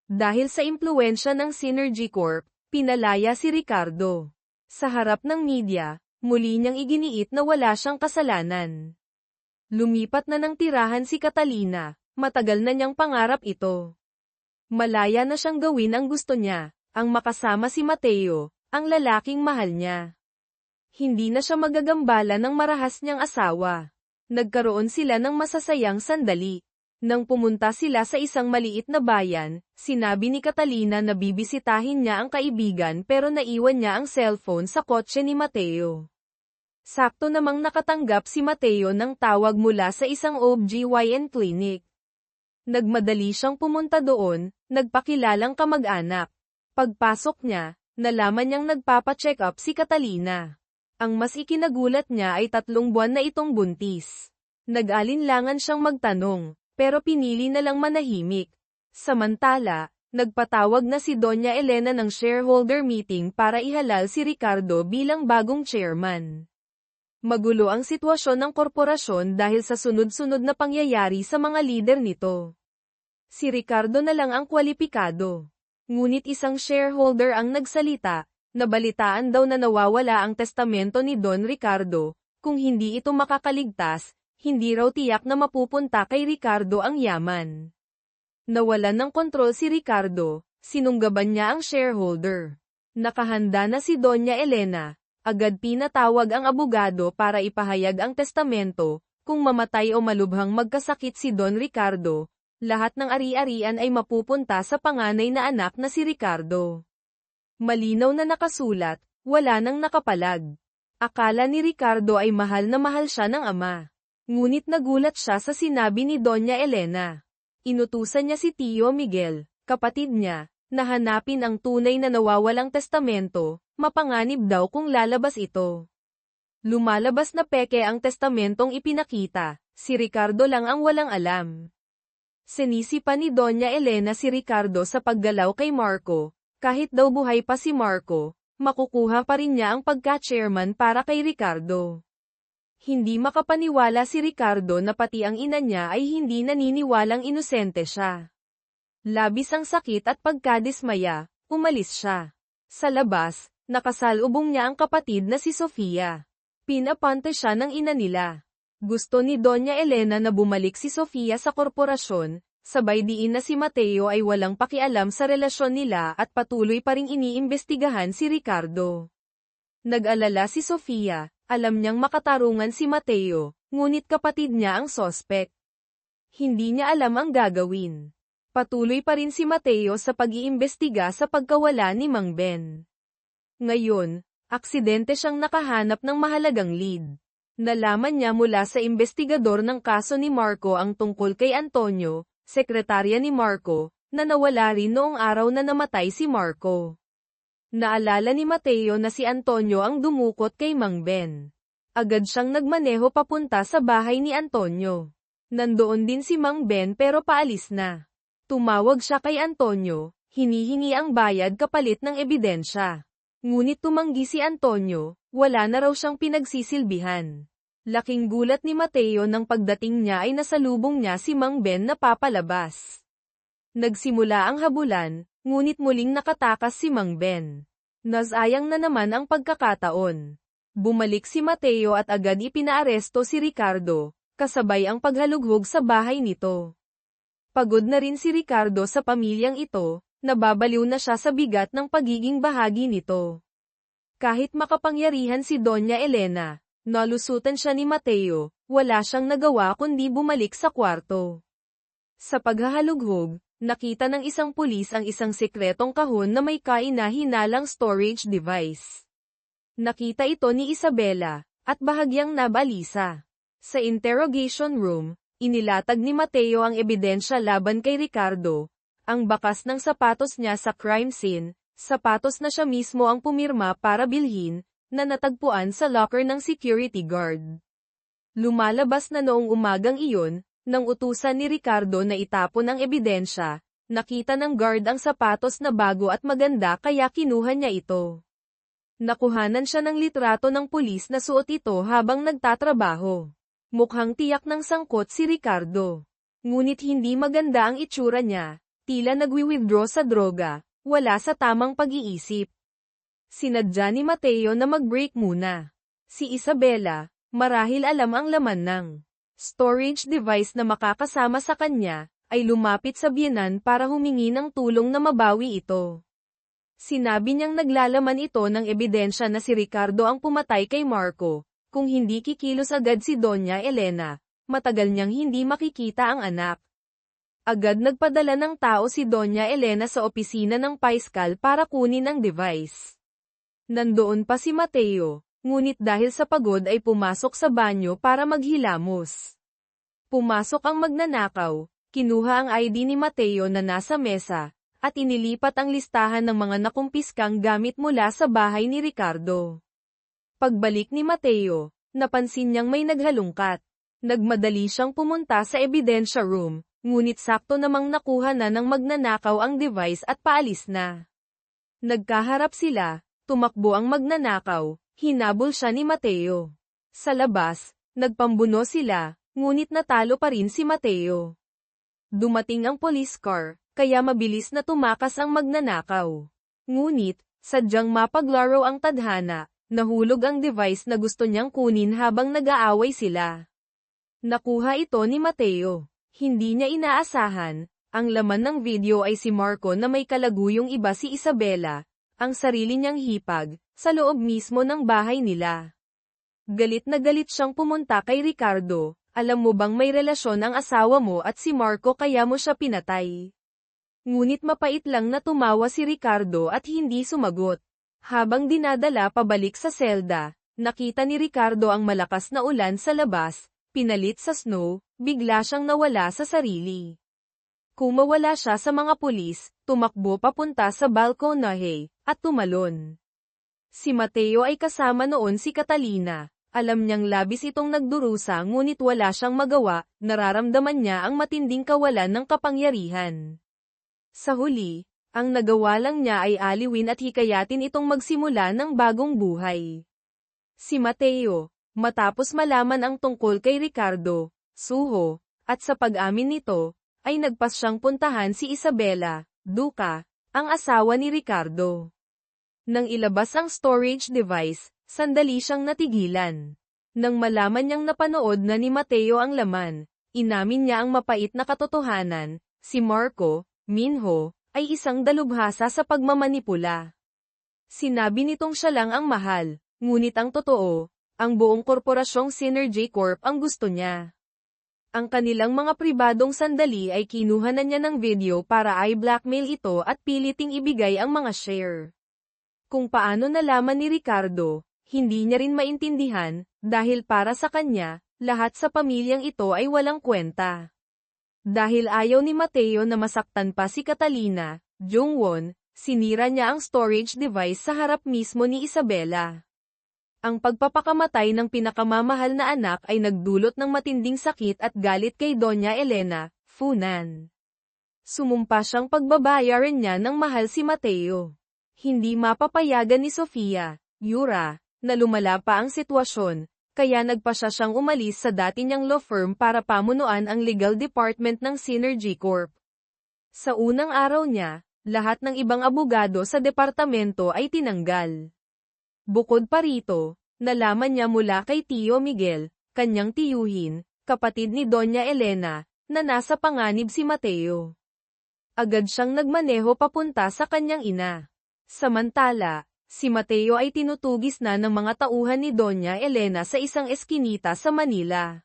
Dahil sa impluwensya ng Synergy Corp, pinalaya si Ricardo. Sa harap ng media, muli niyang iginiit na wala siyang kasalanan. Lumipat na ng tirahan si Catalina, matagal na niyang pangarap ito. Malaya na siyang gawin ang gusto niya, ang makasama si Mateo, ang lalaking mahal niya. Hindi na siya magagambala ng marahas niyang asawa. Nagkaroon sila ng masasayang sandali. Nang pumunta sila sa isang maliit na bayan, sinabi ni Catalina na bibisitahin niya ang kaibigan pero naiwan niya ang cellphone sa kotse ni Mateo. Sakto namang nakatanggap si Mateo ng tawag mula sa isang OBGYN clinic. Nagmadali siyang pumunta doon, nagpakilalang kamag-anak. Pagpasok niya, nalaman niyang nagpapa-check up si Catalina. Ang mas ikinagulat niya ay 3 buwan na itong buntis. Nag-alinlangan siyang magtanong, pero pinili na lang manahimik. Samantala, nagpatawag na si Doña Elena ng shareholder meeting para ihalal si Ricardo bilang bagong chairman. Magulo ang sitwasyon ng korporasyon dahil sa sunod-sunod na pangyayari sa mga lider nito. Si Ricardo na lang ang kwalipikado. Ngunit isang shareholder ang nagsalita, nabalitaan daw na nawawala ang testamento ni Don Ricardo, kung hindi ito makakaligtas, hindi raw tiyak na mapupunta kay Ricardo ang yaman. Nawalan ng kontrol si Ricardo, sinunggaban niya ang shareholder. Nakahanda na si Doña Elena. Agad pinatawag ang abogado para ipahayag ang testamento, kung mamatay o malubhang magkasakit si Don Ricardo, lahat ng ari-arian ay mapupunta sa panganay na anak na si Ricardo. Malinaw na nakasulat, wala nang nakapalag. Akala ni Ricardo ay mahal na mahal siya ng ama. Ngunit nagulat siya sa sinabi ni Doña Elena. Inutusan niya si Tio Miguel, kapatid niya, na hanapin ang tunay na nawawalang testamento, mapanganib daw kung lalabas ito. Lumalabas na peke ang testamentong ipinakita, si Ricardo lang ang walang alam. Sinisipa ni Doña Elena si Ricardo sa paggalaw kay Marco, kahit daw buhay pa si Marco, makukuha pa rin niya ang pagka-chairman para kay Ricardo. Hindi makapaniwala si Ricardo na pati ang ina niya ay hindi naniniwalang inosente siya. Labis ang sakit at pagkadismaya, umalis siya. Sa labas, nakasalubong niya ang kapatid na si Sofia. Pinapante siya ng ina nila. Gusto ni Doña Elena na bumalik si Sofia sa korporasyon, sabay diin na si Mateo ay walang pakialam sa relasyon nila at patuloy pa ring iniimbestigahan si Ricardo. Nag-alala si Sofia, alam niyang makatarungan si Mateo, ngunit kapatid niya ang sospek. Hindi niya alam ang gagawin. Patuloy pa rin si Mateo sa pag-iimbestiga sa pagkawala ni Mang Ben. Ngayon, aksidente siyang nakahanap ng mahalagang lead. Nalaman niya mula sa investigador ng kaso ni Marco ang tungkol kay Antonio, sekretarya ni Marco, na nawala rin noong araw na namatay si Marco. Naalala ni Mateo na si Antonio ang dumukot kay Mang Ben. Agad siyang nagmaneho papunta sa bahay ni Antonio. Nandoon din si Mang Ben pero paalis na. Tumawag siya kay Antonio, hinihingi ang bayad kapalit ng ebidensya. Ngunit tumanggi si Antonio, wala na raw siyang pinagsisilbihan. Laking gulat ni Mateo nang pagdating niya ay nasalubong niya si Mang Ben na papalabas. Nagsimula ang habulan, ngunit muling nakatakas si Mang Ben. Nasayang na naman ang pagkakataon. Bumalik si Mateo at agad ipinaaresto si Ricardo, kasabay ang paghalughog sa bahay nito. Pagod na rin si Ricardo sa pamilyang ito, nababaliw na siya sa bigat ng pagiging bahagi nito. Kahit makapangyarihan si Doña Elena, nalusutan siya ni Mateo, wala siyang nagawa kundi bumalik sa kwarto. Sa paghahalughog, nakita ng isang pulis ang isang sekretong kahon na may kaina-hinalang storage device. Nakita ito ni Isabela, at bahagyang nabalisa. Sa interrogation room, Inilatag ni Mateo ang ebidensya laban kay Ricardo, ang bakas ng sapatos niya sa crime scene, sapatos na siya mismo ang pumirma para bilhin, na natagpuan sa locker ng security guard. Lumalabas na noong umagang iyon, nang utusan ni Ricardo na itapon ang ebidensya, nakita ng guard ang sapatos na bago at maganda kaya kinuha niya ito. Nakuhanan siya ng litrato ng pulis na suot ito habang nagtatrabaho. Mukhang tiyak ng sangkot si Ricardo. Ngunit hindi maganda ang itsura niya, tila nagwi-withdraw sa droga, wala sa tamang pag-iisip. Sinadya ni Mateo na mag-break muna. Si Isabela, marahil alam ang laman ng storage device na makakasama sa kanya, ay lumapit sa biyenan para humingi ng tulong na mabawi ito. Sinabi niyang naglalaman ito ng ebidensya na si Ricardo ang pumatay kay Marco. Kung hindi kikilos agad si Doña Elena, matagal niyang hindi makikita ang anak. Agad nagpadala ng tao si Doña Elena sa opisina ng Paiscal para kunin ang device. Nandoon pa si Mateo, ngunit dahil sa pagod ay pumasok sa banyo para maghilamos. Pumasok ang magnanakaw, kinuha ang ID ni Mateo na nasa mesa, at inilipat ang listahan ng mga nakumpiskang gamit mula sa bahay ni Ricardo. Pagbalik ni Mateo, napansin niyang may naghalungkat. Nagmadali siyang pumunta sa ebidensya room, ngunit sakto namang nakuha na ng magnanakaw ang device at paalis na. Nagkaharap sila, tumakbo ang magnanakaw, hinabol siya ni Mateo. Sa labas, nagpambuno sila, ngunit natalo pa rin si Mateo. Dumating ang police car, kaya mabilis na tumakas ang magnanakaw. Ngunit, sadyang mapaglaro ang tadhana. Nahulog ang device na gusto niyang kunin habang nag-aaway sila. Nakuha ito ni Mateo. Hindi niya inaasahan, ang laman ng video ay si Marco na may kalaguyong iba si Isabela, ang sarili niyang hipag, sa loob mismo ng bahay nila. Galit na galit siyang pumunta kay Ricardo, alam mo bang may relasyon ang asawa mo at si Marco kaya mo siya pinatay? Ngunit mapait lang na tumawa si Ricardo at hindi sumagot. Habang dinadala pabalik sa selda, nakita ni Ricardo ang malakas na ulan sa labas, pinalit sa snow, bigla siyang nawala sa sarili. Kumawala siya sa mga pulis, tumakbo papunta sa balkonahe, at tumalon. Si Mateo ay kasama noon si Catalina, alam niyang labis itong nagdurusa ngunit wala siyang magawa, nararamdaman niya ang matinding kawalan ng kapangyarihan. Sa huli, ang nagawa lang niya ay aliwin at hikayatin itong magsimula ng bagong buhay. Si Mateo, matapos malaman ang tungkol kay Ricardo, suho, at sa pag-amin nito, ay nagpas siyang puntahan si Isabela, Duca, ang asawa ni Ricardo. Nang ilabas ang storage device, sandali siyang natigilan. Nang malaman niyang napanood na ni Mateo ang laman, inamin niya ang mapait na katotohanan, si Marco, Minho, ay isang dalubhasa sa pagmamanipula. Sinabi nitong siya lang ang mahal, ngunit ang totoo, ang buong korporasyong Synergy Corp ang gusto niya. Ang kanilang mga pribadong sandali ay kinuha na niya ng video para i-blackmail ito at piliting ibigay ang mga share. Kung paano nalaman ni Ricardo, hindi niya rin maintindihan, dahil para sa kanya, lahat sa pamilyang ito ay walang kwenta. Dahil ayaw ni Mateo na masaktan pa si Catalina, Jungwon, sinira niya ang storage device sa harap mismo ni Isabela. Ang pagpapakamatay ng pinakamamahal na anak ay nagdulot ng matinding sakit at galit kay Doña Elena, Funan. Sumumpa siyang pagbabayaran niya ng mahal si Mateo. Hindi mapapayagan ni Sofia, Yura, na lumala pa ang sitwasyon, kaya nagpa siyang umalis sa dati niyang law firm para pamunuan ang legal department ng Synergy Corp. Sa unang araw niya, lahat ng ibang abogado sa departamento ay tinanggal. Bukod pa rito, nalaman niya mula kay Tio Miguel, kanyang tiyuhin, kapatid ni Doña Elena, na nasa panganib si Mateo. Agad siyang nagmaneho papunta sa kanyang ina. Samantala, si Mateo ay tinutugis na ng mga tauhan ni Doña Elena sa isang eskinita sa Manila.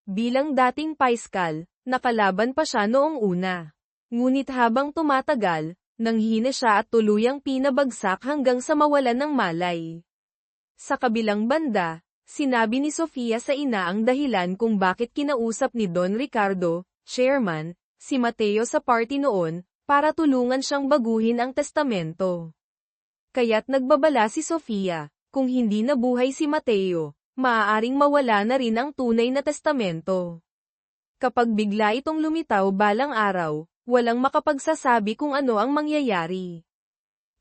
Bilang dating paiskal, nakalaban pa siya noong una. Ngunit habang tumatagal, nanghina siya at tuluyang pinabagsak hanggang sa mawalan ng malay. Sa kabilang banda, Sinabi ni Sofia sa ina ang dahilan kung bakit kinausap ni Don Ricardo, chairman, si Mateo sa party noon, para tulungan siyang baguhin ang testamento. Kaya't nagbabala si Sofia, kung hindi nabuhay si Mateo, maaaring mawala na rin ang tunay na testamento. Kapag bigla itong lumitaw balang araw, walang makapagsasabi kung ano ang mangyayari.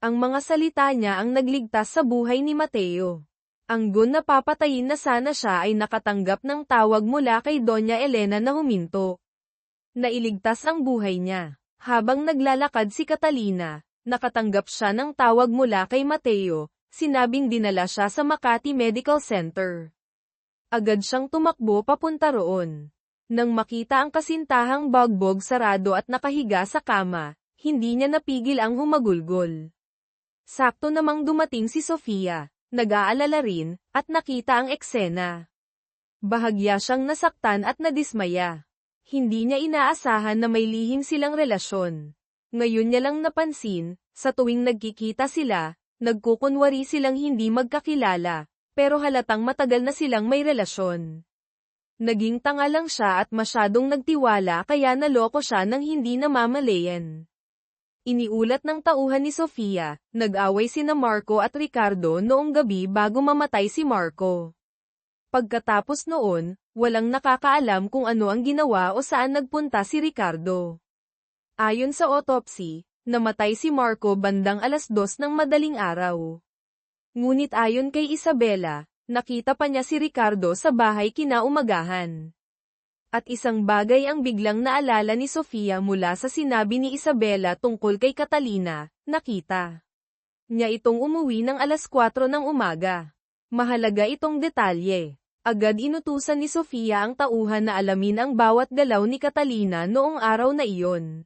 Ang mga salita niya ang nagligtas sa buhay ni Mateo. Ang gun na papatayin na sana siya ay nakatanggap ng tawag mula kay Doña Elena na huminto. Nailigtas ang buhay niya. Habang naglalakad si Catalina, nakatanggap siya ng tawag mula kay Mateo, sinabing dinala siya sa Makati Medical Center. Agad siyang tumakbo papunta roon. Nang makita ang kasintahang bagbog sarado at nakahiga sa kama, hindi niya napigil ang humagulgol. Sakto namang dumating si Sofia, nag-aalala rin, at nakita ang eksena. Bahagya siyang nasaktan at nadismaya. Hindi niya inaasahan na may lihim silang relasyon. Ngayon niya lang napansin, sa tuwing nagkikita sila, nagkukunwari silang hindi magkakilala, pero halatang matagal na silang may relasyon. Naging tanga lang siya at masyadong nagtiwala kaya naloko siya ng hindi namamalayan. Iniulat ng tauhan ni Sofia, nag-away sina Marco at Ricardo noong gabi bago mamatay si Marco. Pagkatapos noon, walang nakakaalam kung ano ang ginawa o saan nagpunta si Ricardo. Ayon sa autopsy, namatay si Marco bandang 2:00 ng madaling araw. Ngunit ayon kay Isabela, nakita pa niya si Ricardo sa bahay kinaumagahan. At isang bagay ang biglang naalala ni Sofia mula sa sinabi ni Isabela tungkol kay Catalina, nakita niya itong umuwi ng 4:00 ng umaga. Mahalaga itong detalye. Agad inutusan ni Sofia ang tauhan na alamin ang bawat galaw ni Catalina noong araw na iyon.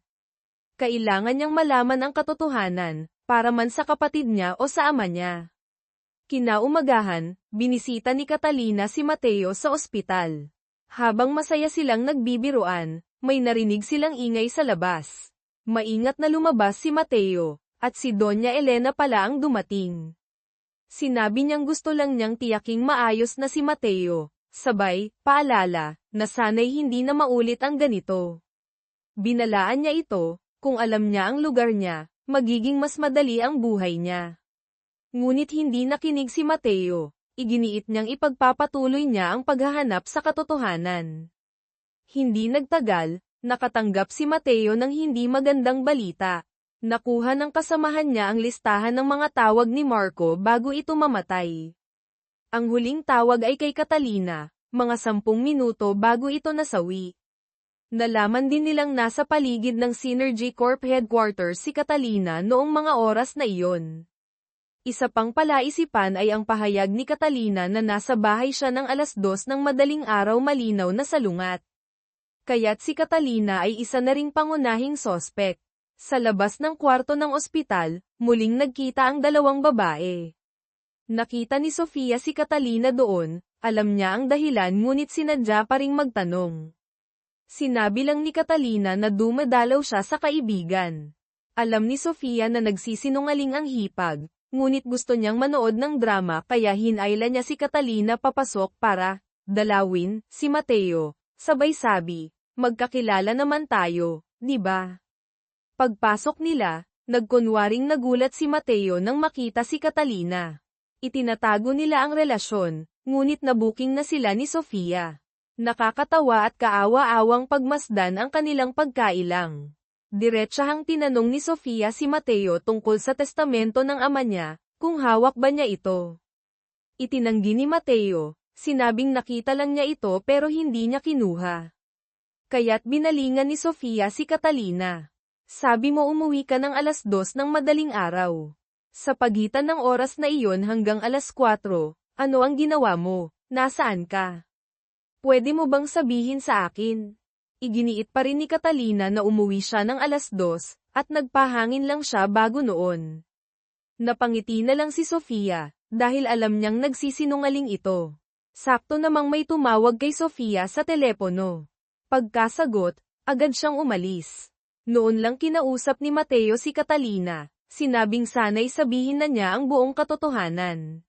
Kailangan niyang malaman ang katotohanan, para man sa kapatid niya o sa ama niya. Kinaumagahan, binisita ni Catalina si Mateo sa ospital. Habang masaya silang nagbibiruan, may narinig silang ingay sa labas. Maingat na lumabas si Mateo, at si Doña Elena pala ang dumating. Sinabi niyang gusto lang niyang tiyaking maayos na si Mateo, sabay, paalala, na sana'y hindi na maulit ang ganito. Binalaan niya ito, kung alam niya ang lugar niya, magiging mas madali ang buhay niya. Ngunit hindi nakinig si Mateo, iginiit niyang ipagpapatuloy niya ang paghahanap sa katotohanan. Hindi nagtagal, nakatanggap si Mateo ng hindi magandang balita. Nakuha ng kasamahan niya ang listahan ng mga tawag ni Marco bago ito mamatay. Ang huling tawag ay kay Catalina, mga 10 minuto bago ito nasawi. Nalaman din nilang nasa paligid ng Synergy Corp headquarters si Catalina noong mga oras na iyon. Isa pang palaisipan ay ang pahayag ni Catalina na nasa bahay siya ng 2:00 ng madaling araw malinaw na salungat. Kaya't si Catalina ay isa na ring pangunahing sospek. Sa labas ng kwarto ng ospital, muling nagkita ang dalawang babae. Nakita ni Sofia si Catalina doon, alam niya ang dahilan ngunit sinadya pa ring magtanong. Sinabi lang ni Catalina na dumadalaw siya sa kaibigan. Alam ni Sofia na nagsisinungaling ang hipag, ngunit gusto niyang manood ng drama kaya hinayla niya si Catalina papasok para dalawin si Mateo. Sabay sabi, magkakilala naman tayo, di ba? Pagpasok nila, nagkunwaring nagulat si Mateo nang makita si Catalina. Itinatago nila ang relasyon, ngunit nabuking na sila ni Sofia. Nakakatawa at kaawa-awang pagmasdan ang kanilang pagkailang. Diretsahang tinanong ni Sofia si Mateo tungkol sa testamento ng ama niya, kung hawak ba niya ito. Itinanggi ni Mateo, sinabing nakita lang niya ito pero hindi niya kinuha. Kaya't binalingan ni Sofia si Catalina. Sabi mo umuwi ka ng 2:00 ng madaling araw. Sa pagitan ng oras na iyon hanggang 4:00, ano ang ginawa mo? Nasaan ka? Pwede mo bang sabihin sa akin? Iginiit pa rin ni Catalina na umuwi siya ng 2:00, at nagpahangin lang siya bago noon. Napangiti na lang si Sofia, dahil alam niyang nagsisinungaling ito. Sakto namang may tumawag kay Sofia sa telepono. Pagkasagot, agad siyang umalis. Noon lang kinausap ni Mateo si Catalina, sinabing sana'y sabihin na niya ang buong katotohanan.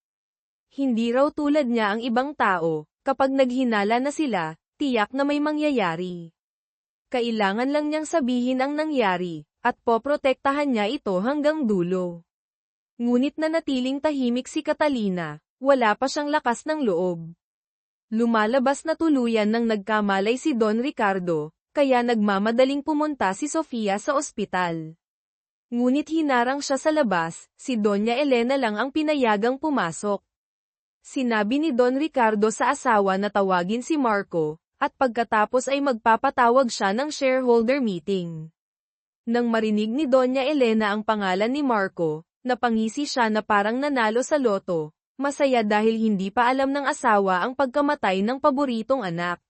Hindi raw tulad niya ang ibang tao, kapag naghinala na sila, tiyak na may mangyayari. Kailangan lang niyang sabihin ang nangyari, at poprotektahan niya ito hanggang dulo. Ngunit nanatiling tahimik si Catalina, wala pa siyang lakas ng loob. Lumalabas na tuluyan nang nagkamalay si Don Ricardo, kaya nagmamadaling pumunta si Sofia sa ospital. Ngunit hinarang siya sa labas, si Doña Elena lang ang pinayagang pumasok. Sinabi ni Don Ricardo sa asawa na tawagin si Marco, at pagkatapos ay magpapatawag siya ng shareholder meeting. Nang marinig ni Doña Elena ang pangalan ni Marco, napangisi siya na parang nanalo sa loto, masaya dahil hindi pa alam ng asawa ang pagkamatay ng paboritong anak.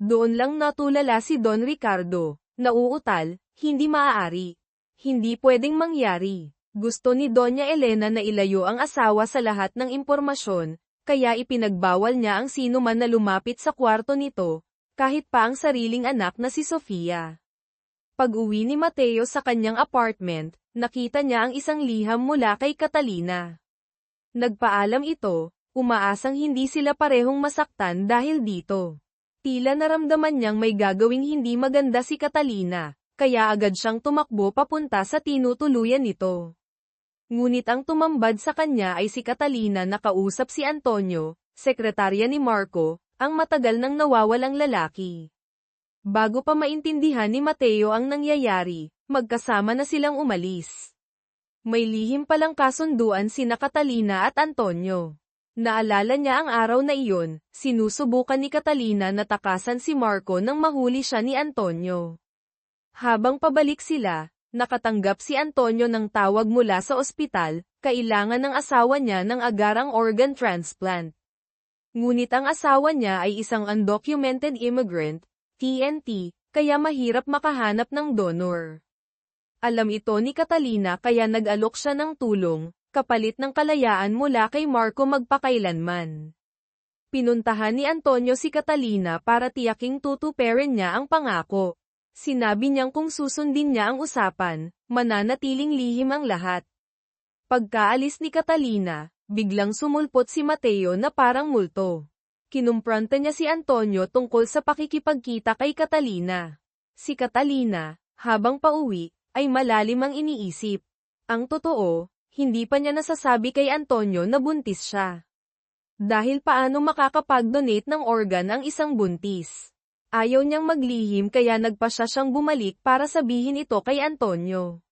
Doon lang natulala si Don Ricardo, nauutal, hindi maaari. Hindi pwedeng mangyari. Gusto ni Doña Elena na ilayo ang asawa sa lahat ng impormasyon, kaya ipinagbawal niya ang sino man na lumapit sa kwarto nito, kahit pa ang sariling anak na si Sofia. Pag-uwi ni Mateo sa kanyang apartment, nakita niya ang isang liham mula kay Catalina. Nagpaalam ito, umaasang hindi sila parehong masaktan dahil dito. Tila naramdaman niyang may gagawing hindi maganda si Catalina, kaya agad siyang tumakbo papunta sa tinutuluyan nito. Ngunit ang tumambad sa kanya ay si Catalina na kausap si Antonio, sekretarya ni Marco, ang matagal nang nawawalang lalaki. Bago pa maintindihan ni Mateo ang nangyayari, magkasama na silang umalis. May lihim palang kasunduan sina Catalina at Antonio. Naalala niya ang araw na iyon, sinusubukan ni Catalina na takasan si Marco nang mahuli siya ni Antonio. Habang pabalik sila, nakatanggap si Antonio ng tawag mula sa ospital, kailangan ng asawa niya ng agarang organ transplant. Ngunit ang asawa niya ay isang undocumented immigrant, TNT, kaya mahirap makahanap ng donor. Alam ito ni Catalina kaya nag-alok siya ng tulong, kapalit ng kalayaan mula kay Marco magpakailanman. Pinuntahan ni Antonio si Catalina para tiyaking tutuparin niya ang pangako. Sinabi niyang kung susundin niya ang usapan, mananatiling lihim ang lahat. Pagkaalis ni Catalina, biglang sumulpot si Mateo na parang multo. Kinumpranta niya si Antonio tungkol sa pakikipagkita kay Catalina. Si Catalina, habang pauwi, ay malalim ang iniisip. Ang totoo, hindi pa niya nasasabi kay Antonio na buntis siya. Dahil paano makakapag-donate ng organ ang isang buntis? Ayaw niyang maglihim kaya nagpasya siyang bumalik para sabihin ito kay Antonio.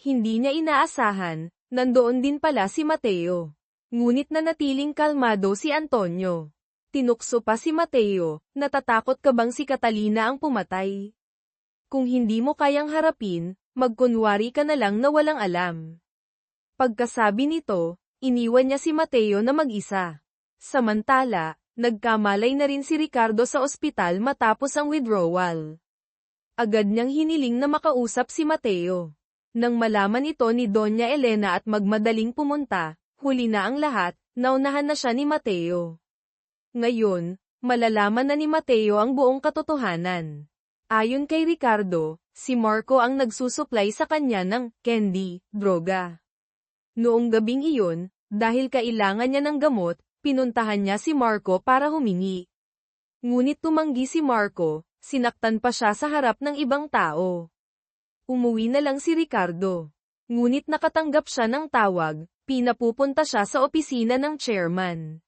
Hindi niya inaasahan, nandoon din pala si Mateo. Ngunit nanatiling kalmado si Antonio. Tinukso pa si Mateo, natatakot ka bang si Catalina ang pumatay? Kung hindi mo kayang harapin, magkunwari ka na lang na walang alam. Pagkasabi nito, iniwan niya si Mateo na mag-isa. Samantala, nagkamalay na rin si Ricardo sa ospital matapos ang withdrawal. Agad niyang hiniling na makausap si Mateo. Nang malaman ito ni Doña Elena at magmadaling pumunta, huli na ang lahat, naunahan na siya ni Mateo. Ngayon, malalaman na ni Mateo ang buong katotohanan. Ayon kay Ricardo, si Marco ang nagsusuplay sa kanya ng candy, droga. Noong gabing iyon, dahil kailangan niya ng gamot, pinuntahan niya si Marco para humingi. Ngunit tumanggi si Marco, sinaktan pa siya sa harap ng ibang tao. Umuwi na lang si Ricardo. Ngunit nakatanggap siya ng tawag, pinapupunta siya sa opisina ng chairman.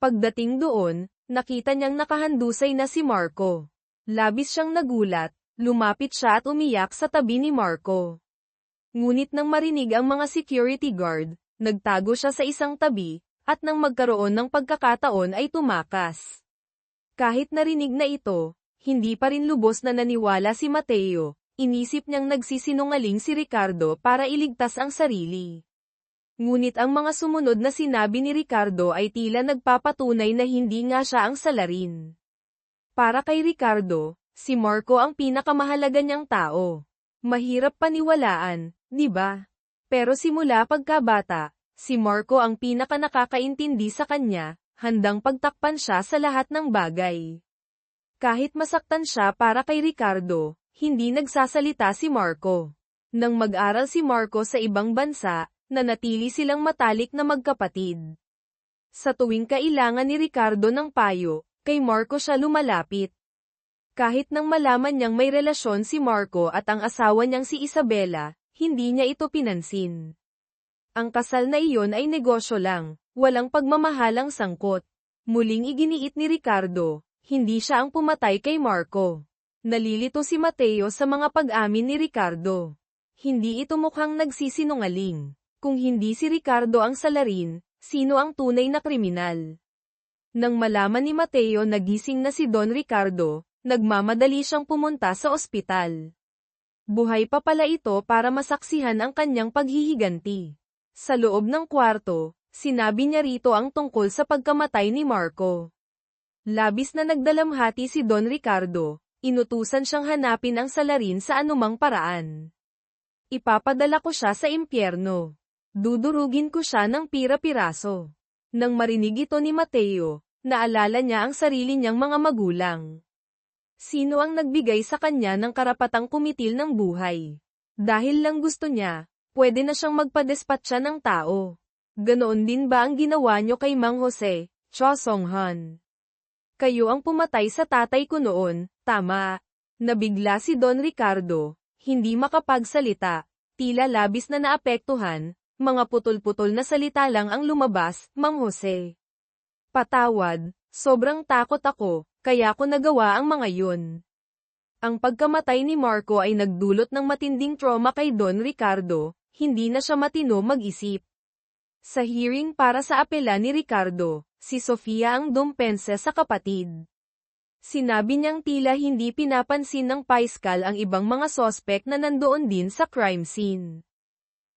Pagdating doon, nakita niyang nakahandusay na si Marco. Labis siyang nagulat, lumapit siya at umiyak sa tabi ni Marco. Ngunit nang marinig ang mga security guard, nagtago siya sa isang tabi, at nang magkaroon ng pagkakataon ay tumakas. Kahit narinig na ito, hindi pa rin lubos na naniwala si Mateo, inisip niyang nagsisinungaling si Ricardo para iligtas ang sarili. Ngunit ang mga sumunod na sinabi ni Ricardo ay tila nagpapatunay na hindi nga siya ang salarin. Para kay Ricardo, si Marco ang pinakamahalaga niyang tao. Mahirap paniwalaan, di ba? Pero simula pagkabata, si Marco ang pinakanakakaintindi sa kanya, handang pagtakpan siya sa lahat ng bagay. Kahit masaktan siya para kay Ricardo, hindi nagsasalita si Marco. Nang mag-aral si Marco sa ibang bansa, nanatili silang matalik na magkapatid. Sa tuwing kailangan ni Ricardo ng payo, kay Marco siya lumalapit. Kahit nang malaman niyang may relasyon si Marco at ang asawa niyang si Isabela, hindi niya ito pinansin. Ang kasal na iyon ay negosyo lang, walang pagmamahalang sangkot. Muling iginiit ni Ricardo, hindi siya ang pumatay kay Marco. Nalilito si Mateo sa mga pag-amin ni Ricardo. Hindi ito mukhang nagsisinungaling. Kung hindi si Ricardo ang salarin, sino ang tunay na kriminal? Nang malaman ni Mateo na gising na si Don Ricardo, nagmamadali siyang pumunta sa ospital. Buhay pa pala ito para masaksihan ang kanyang paghihiganti. Sa loob ng kwarto, sinabi niya rito ang tungkol sa pagkamatay ni Marco. Labis na nagdalamhati si Don Ricardo, inutusan siyang hanapin ang salarin sa anumang paraan. Ipapadala ko siya sa impyerno. Dudurugin ko siya ng pira-piraso. Nang marinig ito ni Mateo, naalala niya ang sarili niyang mga magulang. Sino ang nagbigay sa kanya ng karapatang kumitil ng buhay? Dahil lang gusto niya, pwede na siyang magpadespatsa ng tao. Ganoon din ba ang ginawa niyo kay Mang Jose, Cho Song-han? Kayo ang pumatay sa tatay ko noon, tama. Nabigla si Don Ricardo, hindi makapagsalita, tila labis na naapektuhan, mga putol-putol na salita lang ang lumabas, Mang Jose. Patawad, sobrang takot ako, kaya ko nagawa ang mga yun. Ang pagkamatay ni Marco ay nagdulot ng matinding trauma kay Don Ricardo, hindi na siya matino mag-isip. Sa hearing para sa apela ni Ricardo, si Sofia ang dumpensa sa kapatid. Sinabi niyang tila hindi pinapansin ng paiskal ang ibang mga sospek na nandoon din sa crime scene.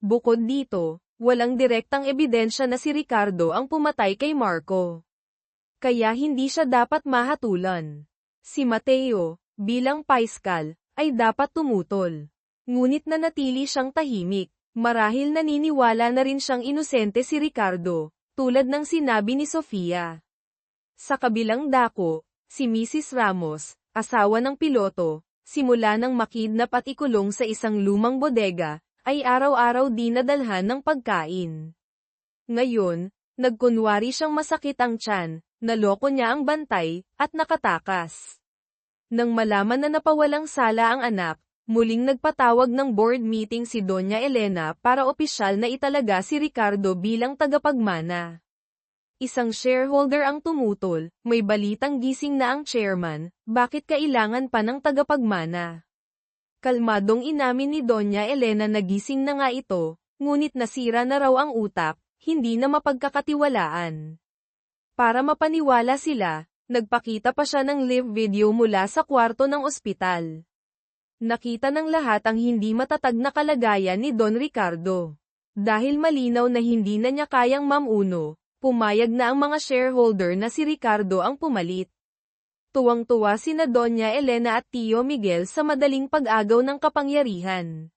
Bukod dito, walang direktang ebidensya na si Ricardo ang pumatay kay Marco. Kaya hindi siya dapat mahatulan. Si Mateo, bilang paiskal, ay dapat tumutol. Ngunit nanatili siyang tahimik. Marahil naniniwala na rin siyang inosente si Ricardo, tulad ng sinabi ni Sofia. Sa kabilang dako, si Mrs. Ramos, asawa ng piloto, simula nang makidnap at ikulong sa isang lumang bodega, ay araw-araw dinadalhan ng pagkain. Ngayon, nagkunwari siyang masakit ang tiyan, naloko niya ang bantay, at nakatakas. Nang malaman na napawalang sala ang anak, muling nagpatawag ng board meeting si Doña Elena para opisyal na italaga si Ricardo bilang tagapagmana. Isang shareholder ang tumutol, may balitang gising na ang chairman, bakit kailangan pa ng tagapagmana? Kalmadong inamin ni Doña Elena na gising na nga ito, ngunit nasira na raw ang utak, hindi na mapagkakatiwalaan. Para mapaniwala sila, nagpakita pa siya ng live video mula sa kwarto ng ospital. Nakita ng lahat ang hindi matatag na kalagayan ni Don Ricardo. Dahil malinaw na hindi na niya kayang mamuno, pumayag na ang mga shareholder na si Ricardo ang pumalit. Tuwang-tuwa sina Doña Elena at Tio Miguel sa madaling pag-agaw ng kapangyarihan.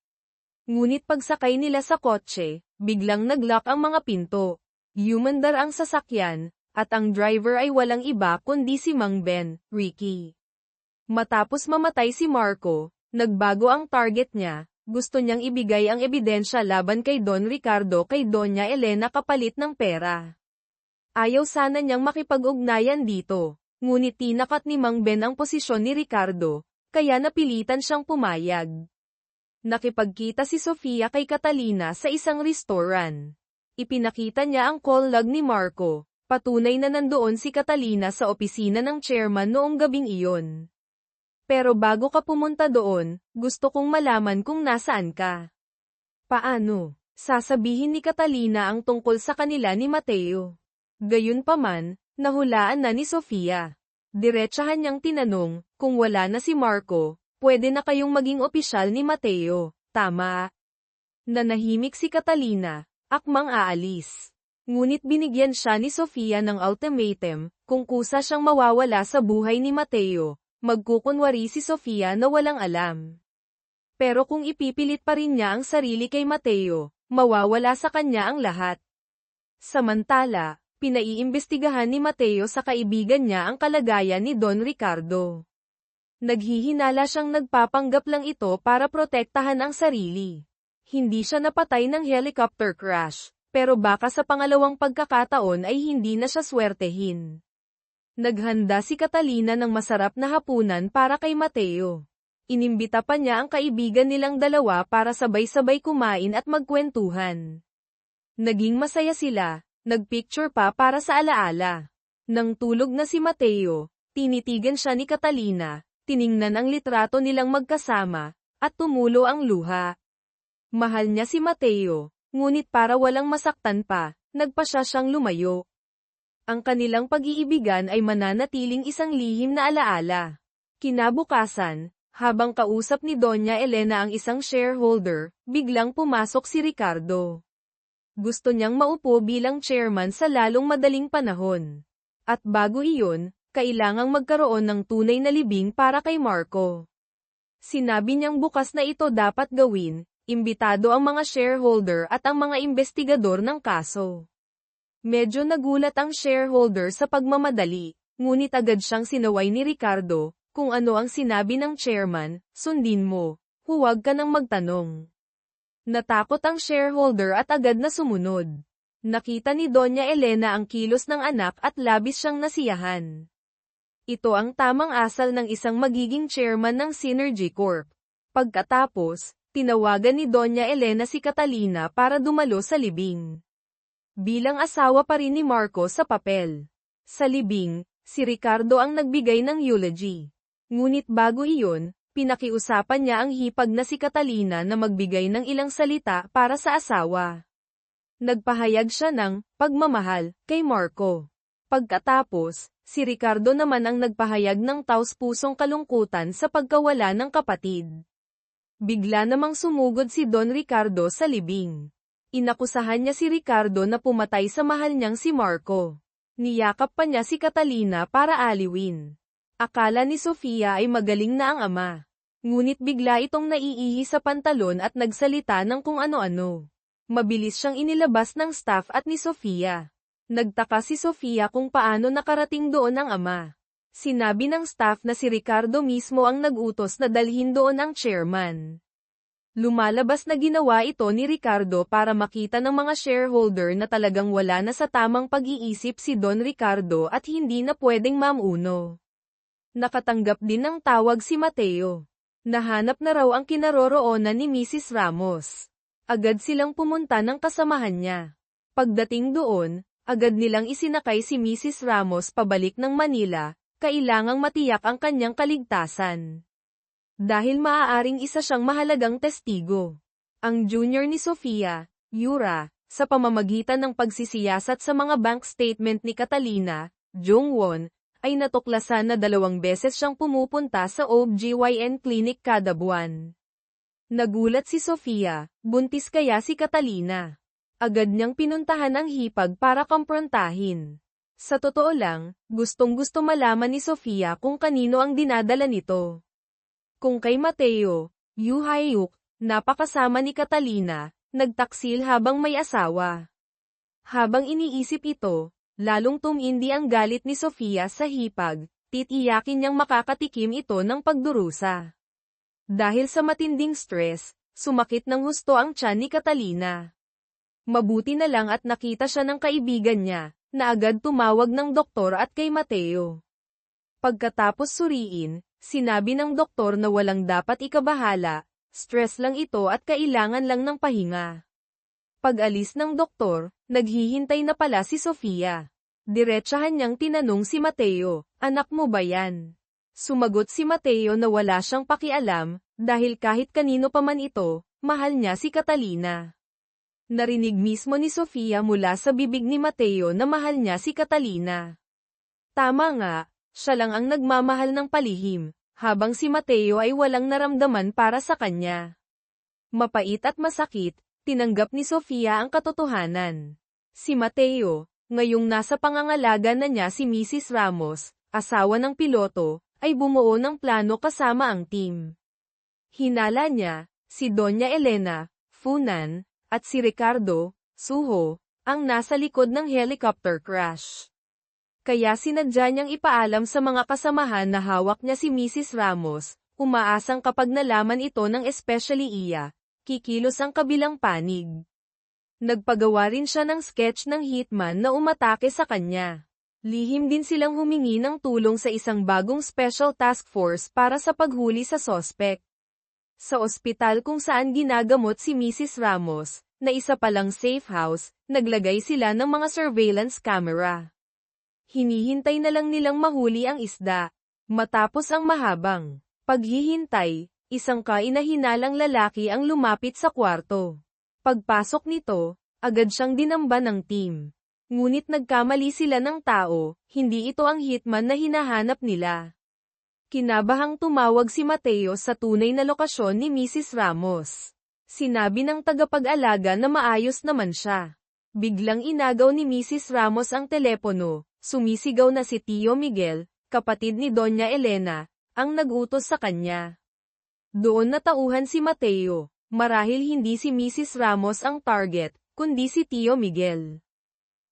Ngunit pagsakay nila sa kotse, biglang nag-lock ang mga pinto. Humandar ang sasakyan, at ang driver ay walang iba kundi si Mang Ben, Ricky. Matapos mamatay si Marco, nagbago ang target niya, gusto niyang ibigay ang ebidensya laban kay Don Ricardo kay Doña Elena kapalit ng pera. Ayaw sana niyang makipag-ugnayan dito, ngunit tinakat ni Mang Ben ang posisyon ni Ricardo, kaya napilitan siyang pumayag. Nakipagkita si Sofia kay Catalina sa isang restaurant. Ipinakita niya ang call log ni Marco, patunay na nandoon si Catalina sa opisina ng chairman noong gabing iyon. Pero bago ka pumunta doon, gusto kong malaman kung nasaan ka. Paano? Sasabihin ni Catalina ang tungkol sa kanila ni Mateo. Gayunpaman, nahulaan na ni Sofia. Diretsahan niyang tinanong, kung wala na si Marco, pwede na kayong maging opisyal ni Mateo, tama? Nanahimik si Catalina, akmang aalis. Ngunit binigyan siya ni Sofia ng ultimatum, kung kusa siyang mawawala sa buhay ni Mateo. Magkukunwari si Sofia na walang alam. Pero kung ipipilit pa rin niya ang sarili kay Mateo, mawawala sa kanya ang lahat. Samantala, pinaiimbestigahan ni Mateo sa kaibigan niya ang kalagayan ni Don Ricardo. Naghihinala siyang nagpapanggap lang ito para protektahan ang sarili. Hindi siya napatay ng helicopter crash, pero baka sa pangalawang pagkakataon ay hindi na siya swertehin. Naghanda si Catalina ng masarap na hapunan para kay Mateo. Inimbita pa niya ang kaibigan nilang dalawa para sabay-sabay kumain at magkwentuhan. Naging masaya sila, nagpicture pa para sa alaala. Nang tulog na si Mateo, tinitigan siya ni Catalina, tiningnan ang litrato nilang magkasama, at tumulo ang luha. Mahal niya si Mateo, ngunit para walang masaktan pa, nagpasya siyang lumayo. Ang kanilang pag-iibigan ay mananatiling isang lihim na alaala. Kinabukasan, habang kausap ni Doña Elena ang isang shareholder, biglang pumasok si Ricardo. Gusto niyang maupo bilang chairman sa lalong madaling panahon. At bago iyon, kailangang magkaroon ng tunay na libing para kay Marco. Sinabi niyang bukas na ito dapat gawin, imbitado ang mga shareholder at ang mga investigador ng kaso. Medyo nagulat ang shareholder sa pagmamadali, ngunit agad siyang sinaway ni Ricardo. Kung ano ang sinabi ng chairman, sundin mo, huwag ka nang magtanong. Natakot ang shareholder at agad na sumunod. Nakita ni Doña Elena ang kilos ng anak at labis siyang nasiyahan. Ito ang tamang asal ng isang magiging chairman ng Synergy Corp. Pagkatapos, tinawagan ni Doña Elena si Catalina para dumalo sa libing. Bilang asawa pa rin ni Marco sa papel. Sa libing, si Ricardo ang nagbigay ng eulogy. Ngunit bago iyon, pinakiusapan niya ang hipag na si Catalina na magbigay ng ilang salita para sa asawa. Nagpahayag siya ng pagmamahal kay Marco. Pagkatapos, si Ricardo naman ang nagpahayag ng taos-pusong kalungkutan sa pagkawala ng kapatid. Bigla namang sumugod si Don Ricardo sa libing. Inakusahan niya si Ricardo na pumatay sa mahal niyang si Marco. Niyakap pa niya si Catalina para aliwin. Akala ni Sofia ay magaling na ang ama. Ngunit bigla itong naiihi sa pantalon at nagsalita ng kung ano-ano. Mabilis siyang inilabas ng staff at ni Sofia. Nagtaka si Sofia kung paano nakarating doon ang ama. Sinabi ng staff na si Ricardo mismo ang nag-utos na dalhin doon ang chairman. Lumalabas na ginawa ito ni Ricardo para makita ng mga shareholder na talagang wala na sa tamang pag-iisip si Don Ricardo at hindi na pwedeng mamuno. Nakatanggap din ng tawag si Mateo. Nahanap na raw ang kinaroroonan ni Mrs. Ramos. Agad silang pumunta ng kasamahan niya. Pagdating doon, agad nilang isinakay si Mrs. Ramos pabalik ng Manila, kailangang matiyak ang kanyang kaligtasan. Dahil maaaring isa siyang mahalagang testigo. Ang junior ni Sofia, Yura, sa pamamagitan ng pagsisiyasat sa mga bank statement ni Catalina, Jongwon, ay natuklasan na 2 beses siyang pumupunta sa OBGYN clinic kada buwan. Nagulat si Sofia, buntis kaya si Catalina. Agad niyang pinuntahan ang hipag para kumprontahin. Sa totoo lang, gustong-gusto malaman ni Sofia kung kanino ang dinadala nito. Kung kay Mateo, Yu Hayuk, napakasama ni Catalina, nagtaksil habang may asawa. Habang iniisip ito, lalong tumindi ang galit ni Sofia sa hipag, titiyakin niyang makakatikim ito ng pagdurusa. Dahil sa matinding stress, sumakit ng husto ang tiyan ni Catalina. Mabuti na lang at nakita siya ng kaibigan niya, na agad tumawag ng doktor at kay Mateo. Pagkatapos suriin, sinabi ng doktor na walang dapat ikabahala, stress lang ito at kailangan lang ng pahinga. Pag-alis ng doktor, naghihintay na pala si Sofia. Diretsahan niyang tinanong si Mateo, anak mo ba yan? Sumagot si Mateo na wala siyang pakialam, dahil kahit kanino pa man ito, mahal niya si Catalina. Narinig mismo ni Sofia mula sa bibig ni Mateo na mahal niya si Catalina. Tama nga, siya lang ang nagmamahal ng palihim, habang si Mateo ay walang naramdaman para sa kanya. Mapait at masakit, tinanggap ni Sofia ang katotohanan. Si Mateo, ngayong nasa pangangalaga na niya si Mrs. Ramos, asawa ng piloto, ay bumuo ng plano kasama ang team. Hinala niya, si Doña Elena, Funan, at si Ricardo, Suho, ang nasa likod ng helicopter crash. Kaya sinadya niyang ipaalam sa mga kasamahan na hawak niya si Mrs. Ramos, umaasang kapag nalaman ito ng especially iya, kikilos ang kabilang panig. Nagpagawa rin siya ng sketch ng hitman na umatake sa kanya. Lihim din silang humingi ng tulong sa isang bagong special task force para sa paghuli sa sospek. Sa ospital kung saan ginagamot si Mrs. Ramos, na isa palang safe house, naglagay sila ng mga surveillance camera. Hinihintay na lang nilang mahuli ang isda. Matapos ang mahabang paghihintay, isang kainahinalang lalaki ang lumapit sa kwarto. Pagpasok nito, agad siyang dinamba ng team. Ngunit nagkamali sila ng tao, hindi ito ang hitman na hinahanap nila. Kinabahang tumawag si Mateo sa tunay na lokasyon ni Mrs. Ramos. Sinabi ng tagapag-alaga na maayos naman siya. Biglang inagaw ni Mrs. Ramos ang telepono, sumisigaw na si Tio Miguel, kapatid ni Doña Elena, ang nag-utos sa kanya. Doon natauhan si Mateo, marahil hindi si Mrs. Ramos ang target, kundi si Tio Miguel.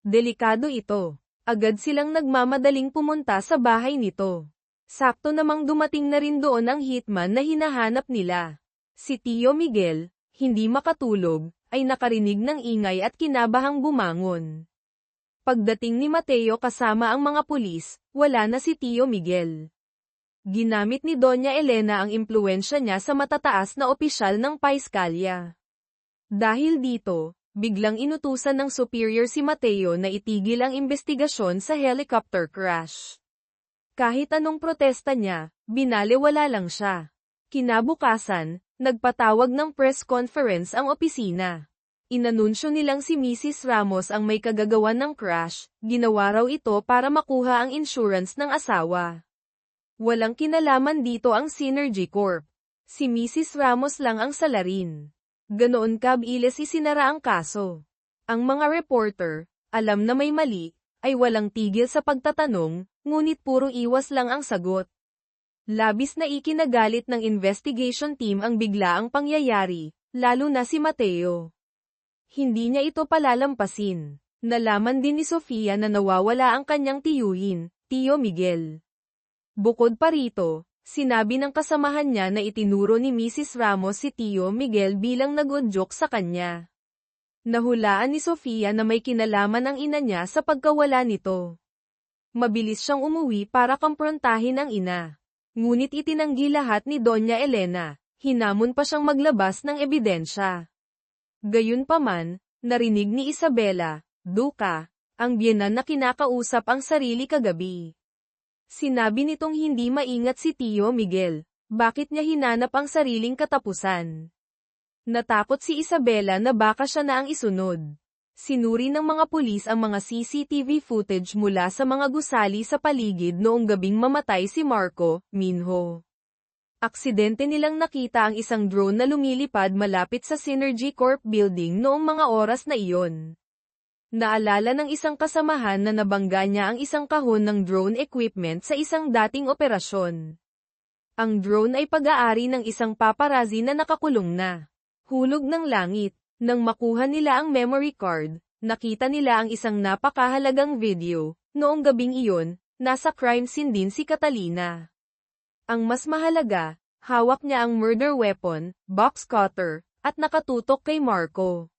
Delikado ito. Agad silang nagmamadaling pumunta sa bahay nito. Sakto namang dumating na rin doon ang hitman na hinahanap nila. Si Tio Miguel, hindi makatulog, ay nakarinig ng ingay at kinabahang bumangon. Pagdating ni Mateo kasama ang mga pulis, wala na si Tio Miguel. Ginamit ni Doña Elena ang impluwensya niya sa matataas na opisyal ng paiskalya. Dahil dito, biglang inutusan ng superior si Mateo na itigil ang investigasyon sa helicopter crash. Kahit anong protesta niya, binalewala lang siya. Kinabukasan, nagpatawag ng press conference ang opisina. Inanunsyo nilang si Mrs. Ramos ang may kagagawan ng crash, ginawa raw ito para makuha ang insurance ng asawa. Walang kinalaman dito ang Synergy Corp. Si Mrs. Ramos lang ang salarin. Ganoon kabilis isinara ang kaso. Ang mga reporter, alam na may mali, ay walang tigil sa pagtatanong, ngunit puro iwas lang ang sagot. Labis na ikinagalit ng investigation team ang biglaang pangyayari, lalo na si Mateo. Hindi niya ito palalampasin. Nalaman din ni Sofia na nawawala ang kanyang tiyuhin, Tio Miguel. Bukod pa rito, sinabi ng kasamahan niya na itinuro ni Mrs. Ramos si Tio Miguel bilang nag-udyok sa kanya. Nahulaan ni Sofia na may kinalaman ang ina niya sa pagkawala nito. Mabilis siyang umuwi para kumprontahin ang ina. Ngunit itinanggi lahat ni Doña Elena, hinamon pa siyang maglabas ng ebidensya. Gayunpaman, narinig ni Isabela, Duca, ang biyenan na kinakausap ang sarili kagabi. Sinabi nitong hindi maingat si Tio Miguel, bakit niya hinanap ang sariling katapusan. Natakot si Isabela na baka siya na ang isunod. Sinuri ng mga pulis ang mga CCTV footage mula sa mga gusali sa paligid noong gabing mamatay si Marco Minho. Aksidente nilang nakita ang isang drone na lumilipad malapit sa Synergy Corp building noong mga oras na iyon. Naalala ng isang kasamahan na nabangga niya ang isang kahon ng drone equipment sa isang dating operasyon. Ang drone ay pag-aari ng isang paparazzi na nakakulong na. Hulog ng langit. Nang makuha nila ang memory card, nakita nila ang isang napakahalagang video. Noong gabing iyon, nasa crime scene din si Catalina. Ang mas mahalaga, hawak niya ang murder weapon, box cutter, at nakatutok kay Marco.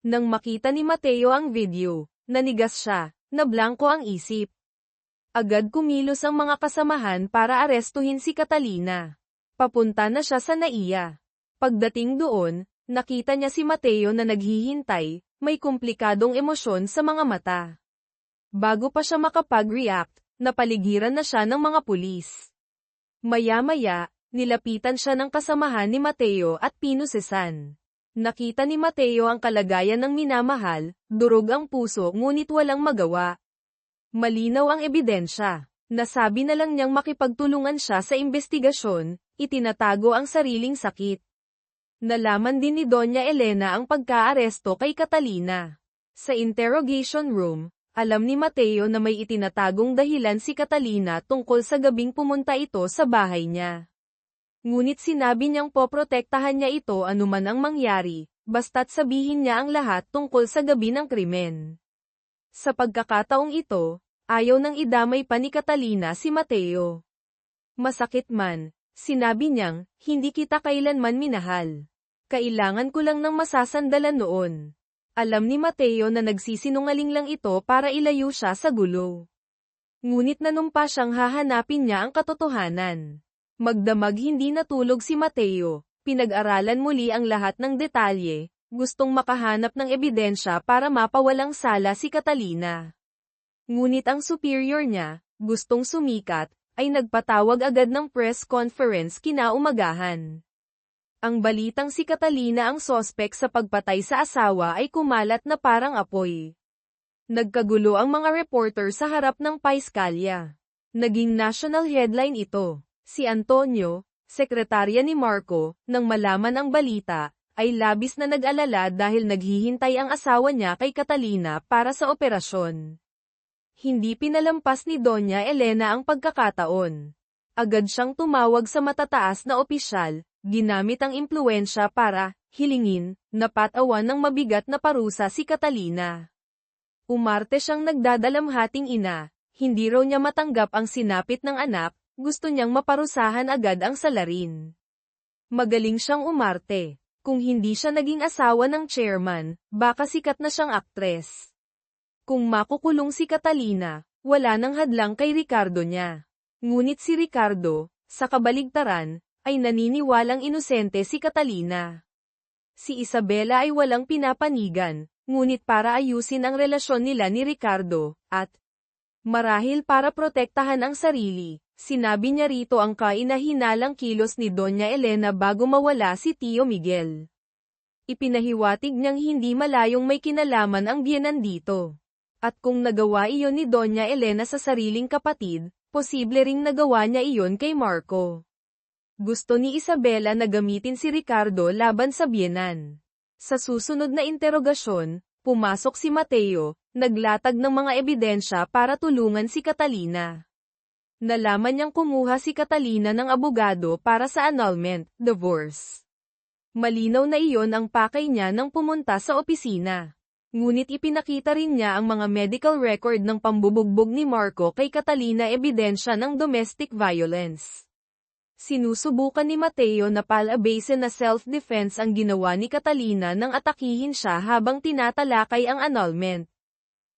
Nang makita ni Mateo ang video, nanigas siya, nablangko ang isip. Agad kumilos ang mga kasamahan para arestuhin si Catalina. Papunta na siya sa NAIA. Pagdating doon, nakita niya si Mateo na naghihintay, may komplikadong emosyon sa mga mata. Bago pa siya makapag-react, napaligiran na siya ng mga pulis. Maya-maya, nilapitan siya ng kasamahan ni Mateo at pinusesan. Nakita ni Mateo ang kalagayan ng minamahal, durog ang puso ngunit walang magawa. Malinaw ang ebidensya. Nasabi na lang niyang makipagtulungan siya sa investigasyon, itinatago ang sariling sakit. Nalaman din ni Doña Elena ang pagkaaresto kay Catalina. Sa interrogation room, alam ni Mateo na may itinatagong dahilan si Catalina tungkol sa gabing pumunta ito sa bahay niya. Ngunit sinabi niyang poprotektahan niya ito anuman ang mangyari, basta't sabihin niya ang lahat tungkol sa gabi ng krimen. Sa pagkakataong ito, ayaw nang idamay pa ni Catalina si Mateo. Masakit man, sinabi niyang, hindi kita kailanman minahal. Kailangan ko lang ng masasandalan noon. Alam ni Mateo na nagsisinungaling lang ito para ilayo siya sa gulo. Ngunit nanumpa siyang hahanapin niya ang katotohanan. Magdamag hindi natulog si Mateo, pinag-aralan muli ang lahat ng detalye, gustong makahanap ng ebidensya para mapawalang sala si Catalina. Ngunit ang superior niya, gustong sumikat, ay nagpatawag agad ng press conference kinaumagahan. Ang balitang si Catalina ang sospek sa pagpatay sa asawa ay kumalat na parang apoy. Nagkagulo ang mga reporter sa harap ng paiskalya. Naging national headline ito. Si Antonio, sekretarya ni Marco, nang malaman ang balita, ay labis na nag-alala dahil naghihintay ang asawa niya kay Catalina para sa operasyon. Hindi pinalampas ni Doña Elena ang pagkakataon. Agad siyang tumawag sa matataas na opisyal, ginamit ang impluwensya para hilingin na patawan ng mabigat na parusa si Catalina. Umarte siyang nagdadalamhating ina, hindi raw niya matanggap ang sinapit ng anak, gusto niyang maparusahan agad ang salarin. Magaling siyang umarte. Kung hindi siya naging asawa ng chairman, baka sikat na siyang aktres. Kung makukulong si Catalina, wala nang hadlang kay Ricardo niya. Ngunit si Ricardo, sa kabaligtaran, ay naniniwalang inosente si Catalina. Si Isabela ay walang pinapanigan, ngunit para ayusin ang relasyon nila ni Ricardo, at marahil para protektahan ang sarili, sinabi niya rito ang kainahinalang kilos ni Doña Elena bago mawala si Tio Miguel. Ipinahiwatig niyang hindi malayong may kinalaman ang biyenan dito. At kung nagawa iyon ni Doña Elena sa sariling kapatid, posible ring nagawa niya iyon kay Marco. Gusto ni Isabela na gamitin si Ricardo laban sa biyenan. Sa susunod na interogasyon, pumasok si Mateo, naglatag ng mga ebidensya para tulungan si Catalina. Nalaman niyang kumuha si Catalina ng abogado para sa annulment, divorce. Malinaw na iyon ang pakay niya nang pumunta sa opisina. Ngunit ipinakita rin niya ang mga medical record ng pambubugbog ni Marco kay Catalina ebidensya ng domestic violence. Sinusubukan ni Mateo na palabasin na self-defense ang ginawa ni Catalina nang atakihin siya habang tinatalakay ang annulment.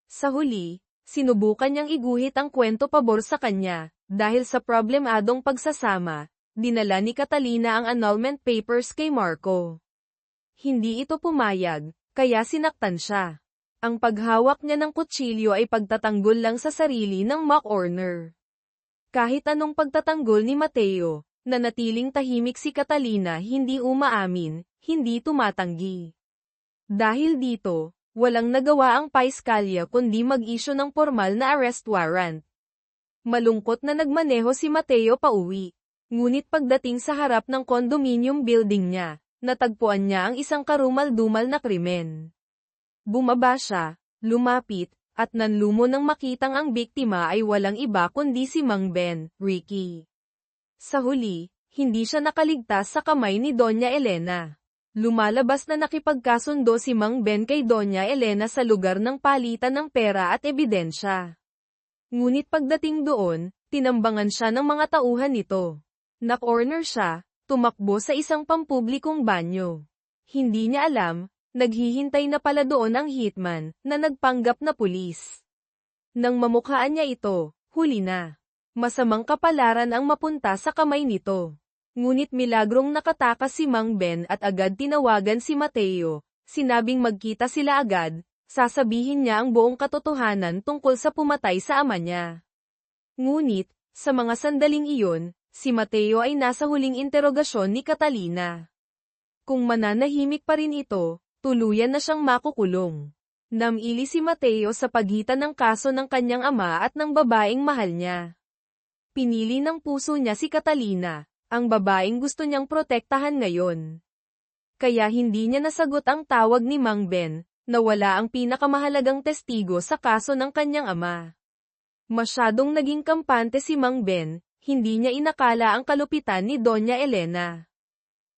Sa huli, sinubukan niyang iguhit ang kwento pabor sa kanya, dahil sa problemadong pagsasama, dinala ni Catalina ang annulment papers kay Marco. Hindi ito pumayag, kaya sinaktan siya. Ang paghawak niya ng kutsilyo ay pagtatanggol lang sa sarili ng mock honor. Kahit anong pagtatanggol ni Mateo, nanatiling tahimik si Catalina hindi umaamin, hindi tumatanggi. Dahil dito, walang nagawa ang paiskalya kundi mag-issue ng formal na arrest warrant. Malungkot na nagmaneho si Mateo pauwi. Ngunit pagdating sa harap ng condominium building niya, natagpuan niya ang isang karumal-dumal na krimen. Bumaba siya, lumapit, at nanlumo nang makitang ang biktima ay walang iba kundi si Mang Ben, Ricky. Sa huli, hindi siya nakaligtas sa kamay ni Doña Elena. Lumalabas na nakipagkasundo si Mang Ben kay Doña Elena sa lugar ng palitan ng pera at ebidensya. Ngunit pagdating doon, tinambangan siya ng mga tauhan nito. Na-corner siya, tumakbo sa isang pampublikong banyo. Hindi niya alam, naghihintay na pala doon ang hitman, na nagpanggap na pulis. Nang mamukhaan niya ito, huli na. Masamang kapalaran ang mapunta sa kamay nito. Ngunit milagrong nakatakas si Mang Ben at agad tinawagan si Mateo, sinabing magkita sila agad, sasabihin niya ang buong katotohanan tungkol sa pumatay sa ama niya. Ngunit, sa mga sandaling iyon, si Mateo ay nasa huling interogasyon ni Catalina. Kung mananahimik pa rin ito, tuluyan na siyang makukulong. Namili si Mateo sa pagitan ng kaso ng kanyang ama at ng babaeng mahal niya. Pinili ng puso niya si Catalina, ang babaeng gusto niyang protektahan ngayon. Kaya hindi niya nasagot ang tawag ni Mang Ben, na wala ang pinakamahalagang testigo sa kaso ng kanyang ama. Masyadong naging kampante si Mang Ben, hindi niya inakala ang kalupitan ni Doña Elena.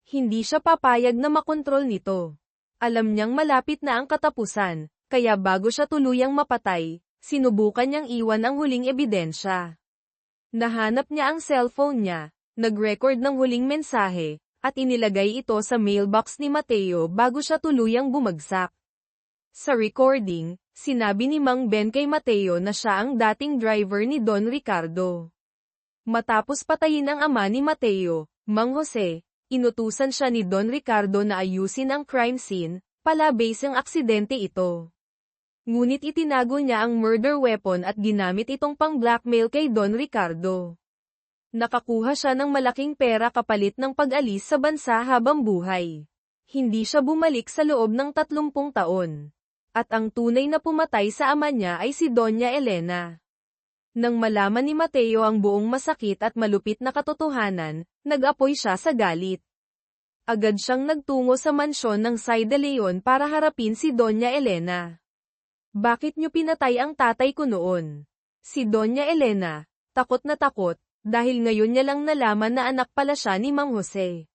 Hindi siya papayag na makontrol nito. Alam niyang malapit na ang katapusan, kaya bago siya tuluyang mapatay, sinubukan niyang iwan ang huling ebidensya. Nahanap niya ang cellphone niya, nag-record ng huling mensahe, at inilagay ito sa mailbox ni Mateo bago siya tuluyang bumagsak. Sa recording, sinabi ni Mang Ben kay Mateo na siya ang dating driver ni Don Ricardo. Matapos patayin ang ama ni Mateo, Mang Jose, inutusan siya ni Don Ricardo na ayusin ang crime scene, palabas ang aksidente ito. Ngunit itinago niya ang murder weapon at ginamit itong pang-blackmail kay Don Ricardo. Nakakuha siya ng malaking pera kapalit ng pag-alis sa bansa habang buhay. Hindi siya bumalik sa loob ng 30 taon. At ang tunay na pumatay sa ama niya ay si Doña Elena. Nang malaman ni Mateo ang buong masakit at malupit na katotohanan, nag-apoy siya sa galit. Agad siyang nagtungo sa mansyon ng Say de Leon para harapin si Doña Elena. Bakit niyo pinatay ang tatay ko noon? Si Doña Elena, takot na takot, dahil ngayon niya lang nalaman na anak pala siya ni Mang Jose.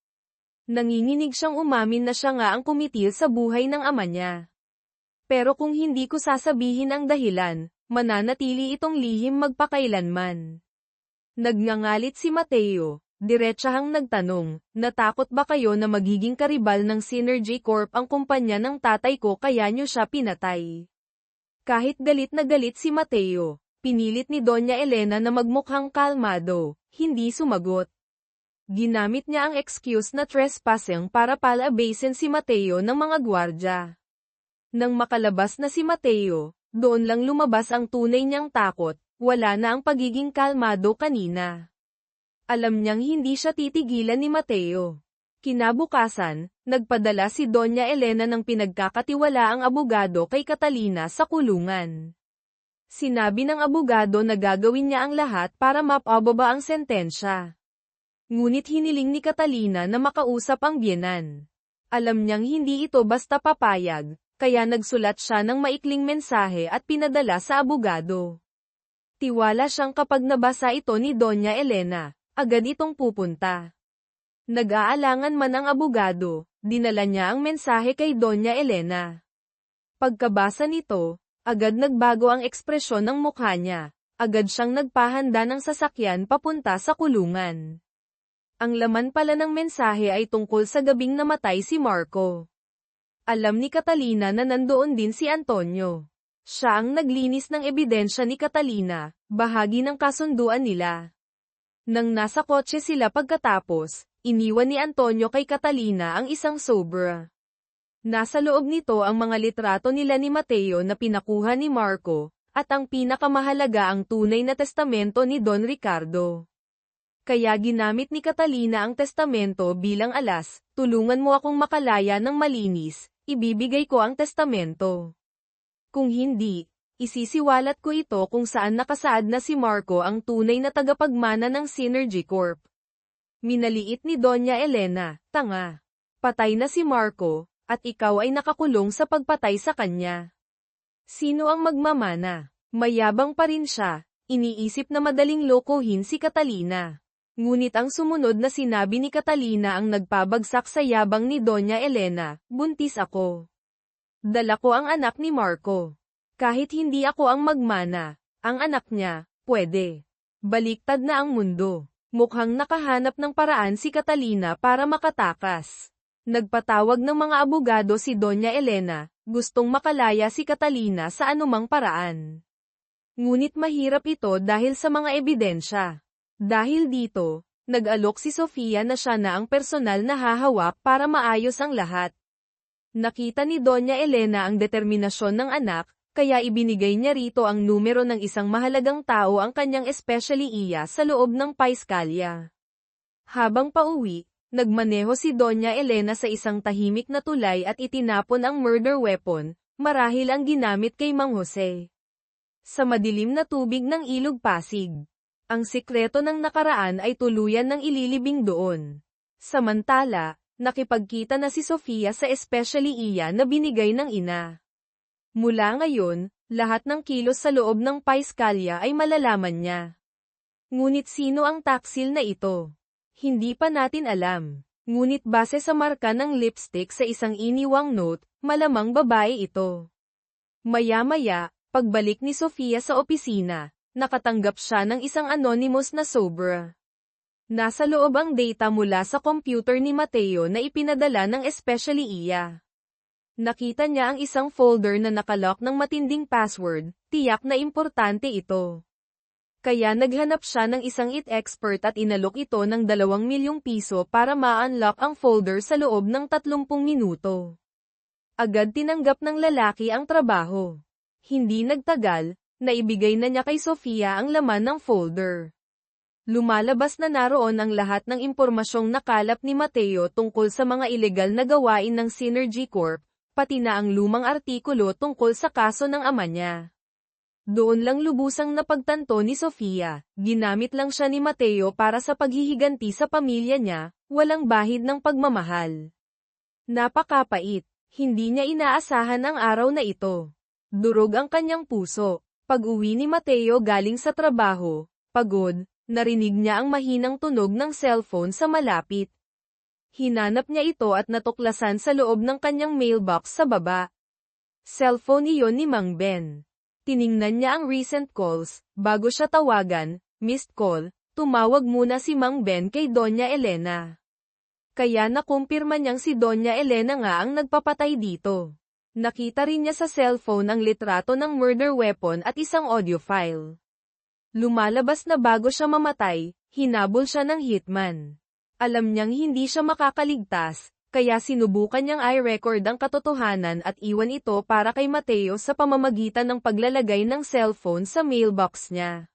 Nanginginig siyang umamin na siya nga ang kumitil sa buhay ng ama niya. Pero kung hindi ko sasabihin ang dahilan, mananatili itong lihim magpakailanman. Nagngangalit si Mateo, diretsahang nagtanong, natakot ba kayo na magiging karibal ng Synergy Corp ang kumpanya ng tatay ko kaya niyo siya pinatay? Kahit galit na galit si Mateo, pinilit ni Doña Elena na magmukhang kalmado, hindi sumagot. Ginamit niya ang excuse na trespassing para palabasin si Mateo ng mga gwardya. Nang makalabas na si Mateo, doon lang lumabas ang tunay niyang takot, wala na ang pagiging kalmado kanina. Alam niyang hindi siya titigilan ni Mateo. Kinabukasan, nagpadala si Doña Elena ng pinagkakatiwalaang abogado kay Catalina sa kulungan. Sinabi ng abogado na gagawin niya ang lahat para mapababa ang sentensya. Ngunit hiniling ni Catalina na makausap ang biyenan. Alam niyang hindi ito basta papayag, kaya nagsulat siya ng maikling mensahe at pinadala sa abogado. Tiwala siyang kapag nabasa ito ni Doña Elena, agad itong pupunta. Nag-aalangan man ang abogado, dinala niya ang mensahe kay Doña Elena. Pagkabasa nito, agad nagbago ang ekspresyon ng mukha niya, agad siyang nagpahanda ng sasakyan papunta sa kulungan. Ang laman pala ng mensahe ay tungkol sa gabing namatay si Marco. Alam ni Catalina na nandoon din si Antonio. Siya ang naglinis ng ebidensya ni Catalina, bahagi ng kasunduan nila. Nang nasa kotse sila pagkatapos, iniwan ni Antonio kay Catalina ang isang sobra. Nasa loob nito ang mga litrato nila ni Mateo na pinakuha ni Marco, at ang pinakamahalaga ang tunay na testamento ni Don Ricardo. Kaya ginamit ni Catalina ang testamento bilang alas, tulungan mo akong makalaya ng malinis, ibibigay ko ang testamento. Kung hindi, isisiwalat ko ito kung saan nakasaad na si Marco ang tunay na tagapagmana ng Synergy Corp. Minaliit ni Doña Elena, tanga. Patay na si Marco, at ikaw ay nakakulong sa pagpatay sa kanya. Sino ang magmamana? Mayabang pa rin siya, iniisip na madaling lokohin si Catalina. Ngunit ang sumunod na sinabi ni Catalina ang nagpabagsak sa yabang ni Doña Elena, buntis ako. Dala ko ang anak ni Marco. Kahit hindi ako ang magmana, ang anak niya, pwede. Baliktad na ang mundo. Mukhang nakahanap ng paraan si Catalina para makatakas. Nagpatawag ng mga abogado si Doña Elena, gustong makalaya si Catalina sa anumang paraan. Ngunit mahirap ito dahil sa mga ebidensya. Dahil dito, nag-alok si Sofia na siya na ang personal na hahawak para maayos ang lahat. Nakita ni Doña Elena ang determinasyon ng anak, kaya ibinigay niya rito ang numero ng isang mahalagang tao ang kanyang especially iya sa loob ng paiskalya. Habang pauwi, nagmaneho si Doña Elena sa isang tahimik na tulay at itinapon ang murder weapon, marahil ang ginamit kay Mang Jose. Sa madilim na tubig ng Ilog Pasig. Ang sikreto ng nakaraan ay tuluyan ng ililibing doon. Samantala, nakipagkita na si Sofia sa especially iya na binigay ng ina. Mula ngayon, lahat ng kilos sa loob ng paiskalya ay malalaman niya. Ngunit sino ang taksil na ito? Hindi pa natin alam. Ngunit base sa marka ng lipstick sa isang iniwang note, malamang babae ito. Maya-maya, pagbalik ni Sofia sa opisina, nakatanggap siya ng isang anonymous na sobra. Nasa loob ang data mula sa computer ni Mateo na ipinadala ng especially iya. Nakita niya ang isang folder na nakalock ng matinding password, tiyak na importante ito. Kaya naghanap siya ng isang IT expert at inalok ito ng 2 milyong piso para ma-unlock ang folder sa loob ng 30 minuto. Agad tinanggap ng lalaki ang trabaho. Hindi nagtagal, naibigay na niya kay Sofia ang laman ng folder. Lumalabas na naroon ang lahat ng impormasyong nakalap ni Mateo tungkol sa mga ilegal na gawain ng Synergy Corp, pati na ang lumang artikulo tungkol sa kaso ng ama niya. Doon lang lubusang napagtanto ni Sofia, ginamit lang siya ni Mateo para sa paghihiganti sa pamilya niya, walang bahid ng pagmamahal. Napakapait, hindi niya inaasahan ang araw na ito. Durog ang kanyang puso. Pag-uwi ni Mateo galing sa trabaho, pagod, narinig niya ang mahinang tunog ng cellphone sa malapit. Hinanap niya ito at natuklasan sa loob ng kanyang mailbox sa baba. Cellphone iyon ni Mang Ben. Tiningnan niya ang recent calls, bago siya tawagan, missed call, tumawag muna si Mang Ben kay Doña Elena. Kaya nakumpirma niyang si Doña Elena nga ang nagpapatay dito. Nakita rin niya sa cellphone ang litrato ng murder weapon at isang audio file. Lumalabas na bago siya mamatay, hinabol siya ng hitman. Alam niyang hindi siya makakaligtas, kaya sinubukan niyang i-record ang katotohanan at iwan ito para kay Mateo sa pamamagitan ng paglalagay ng cellphone sa mailbox niya.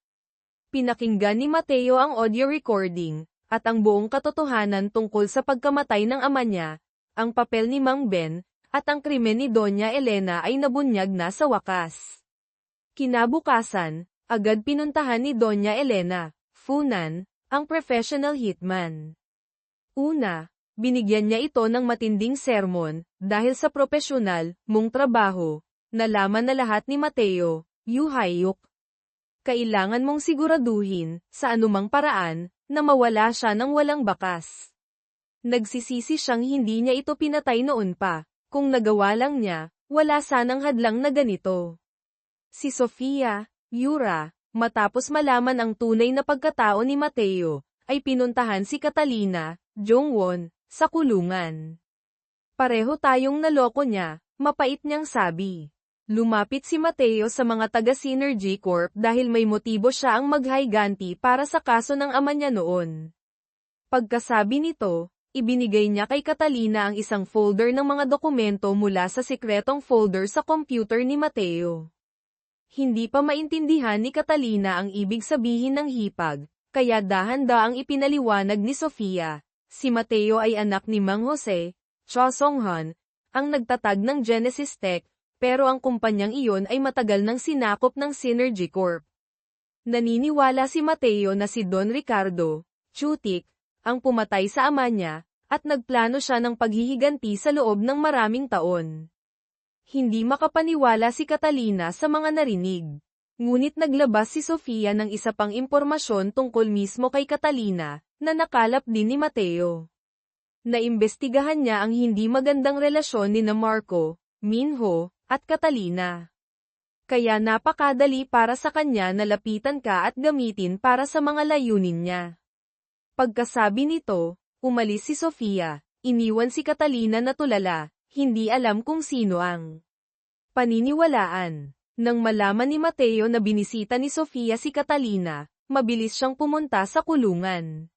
Pinakinggan ni Mateo ang audio recording, at ang buong katotohanan tungkol sa pagkamatay ng ama niya, ang papel ni Mang Ben, at ang krimen ni Doña Elena ay nabunyag na sa wakas. Kinabukasan, agad pinuntahan ni Doña Elena, Funan, ang professional hitman. Una, binigyan niya ito ng matinding sermon, dahil sa propesyonal mong trabaho, nalaman na lahat ni Mateo, Yuhayuk. Kailangan mong siguraduhin, sa anumang paraan, na mawala siya ng walang bakas. Nagsisisi siyang hindi niya ito pinatay noon pa, kung nagawa lang niya, wala sanang hadlang na ganito. Si Sofia, Yura, matapos malaman ang tunay na pagkatao ni Mateo, ay pinuntahan si Catalina, Jongwon, sa kulungan. Pareho tayong naloko niya, mapait niyang sabi. Lumapit si Mateo sa mga taga-Synergy Corp dahil may motibo siya ang maghayganti para sa kaso ng ama niya noon. Pagkasabi nito, ibinigay niya kay Catalina ang isang folder ng mga dokumento mula sa sikretong folder sa computer ni Mateo. Hindi pa maintindihan ni Catalina ang ibig sabihin ng hipag, kaya dahan-daang ipinaliwanag ni Sofia. Si Mateo ay anak ni Mang Jose, Cho Song-han, ang nagtatag ng Genesis Tech, pero ang kumpanyang iyon ay matagal nang sinakop ng Synergy Corp. Naniniwala si Mateo na si Don Ricardo, Chutik, ang pumatay sa ama niya, at nagplano siya ng paghihiganti sa loob ng maraming taon. Hindi makapaniwala si Catalina sa mga narinig. Ngunit naglabas si Sofia ng isa pang impormasyon tungkol mismo kay Catalina, na nakalap din ni Mateo. Naimbestigahan niya ang hindi magandang relasyon nina Marco, Minho, at Catalina. Kaya napakadali para sa kanya na lapitan ka at gamitin para sa mga layunin niya. Pagkasabi nito, umalis si Sofia, iniwan si Catalina na tulala, hindi alam kung sino ang paniniwalaan. Nang malaman ni Mateo na binisita ni Sofia si Catalina, mabilis siyang pumunta sa kulungan.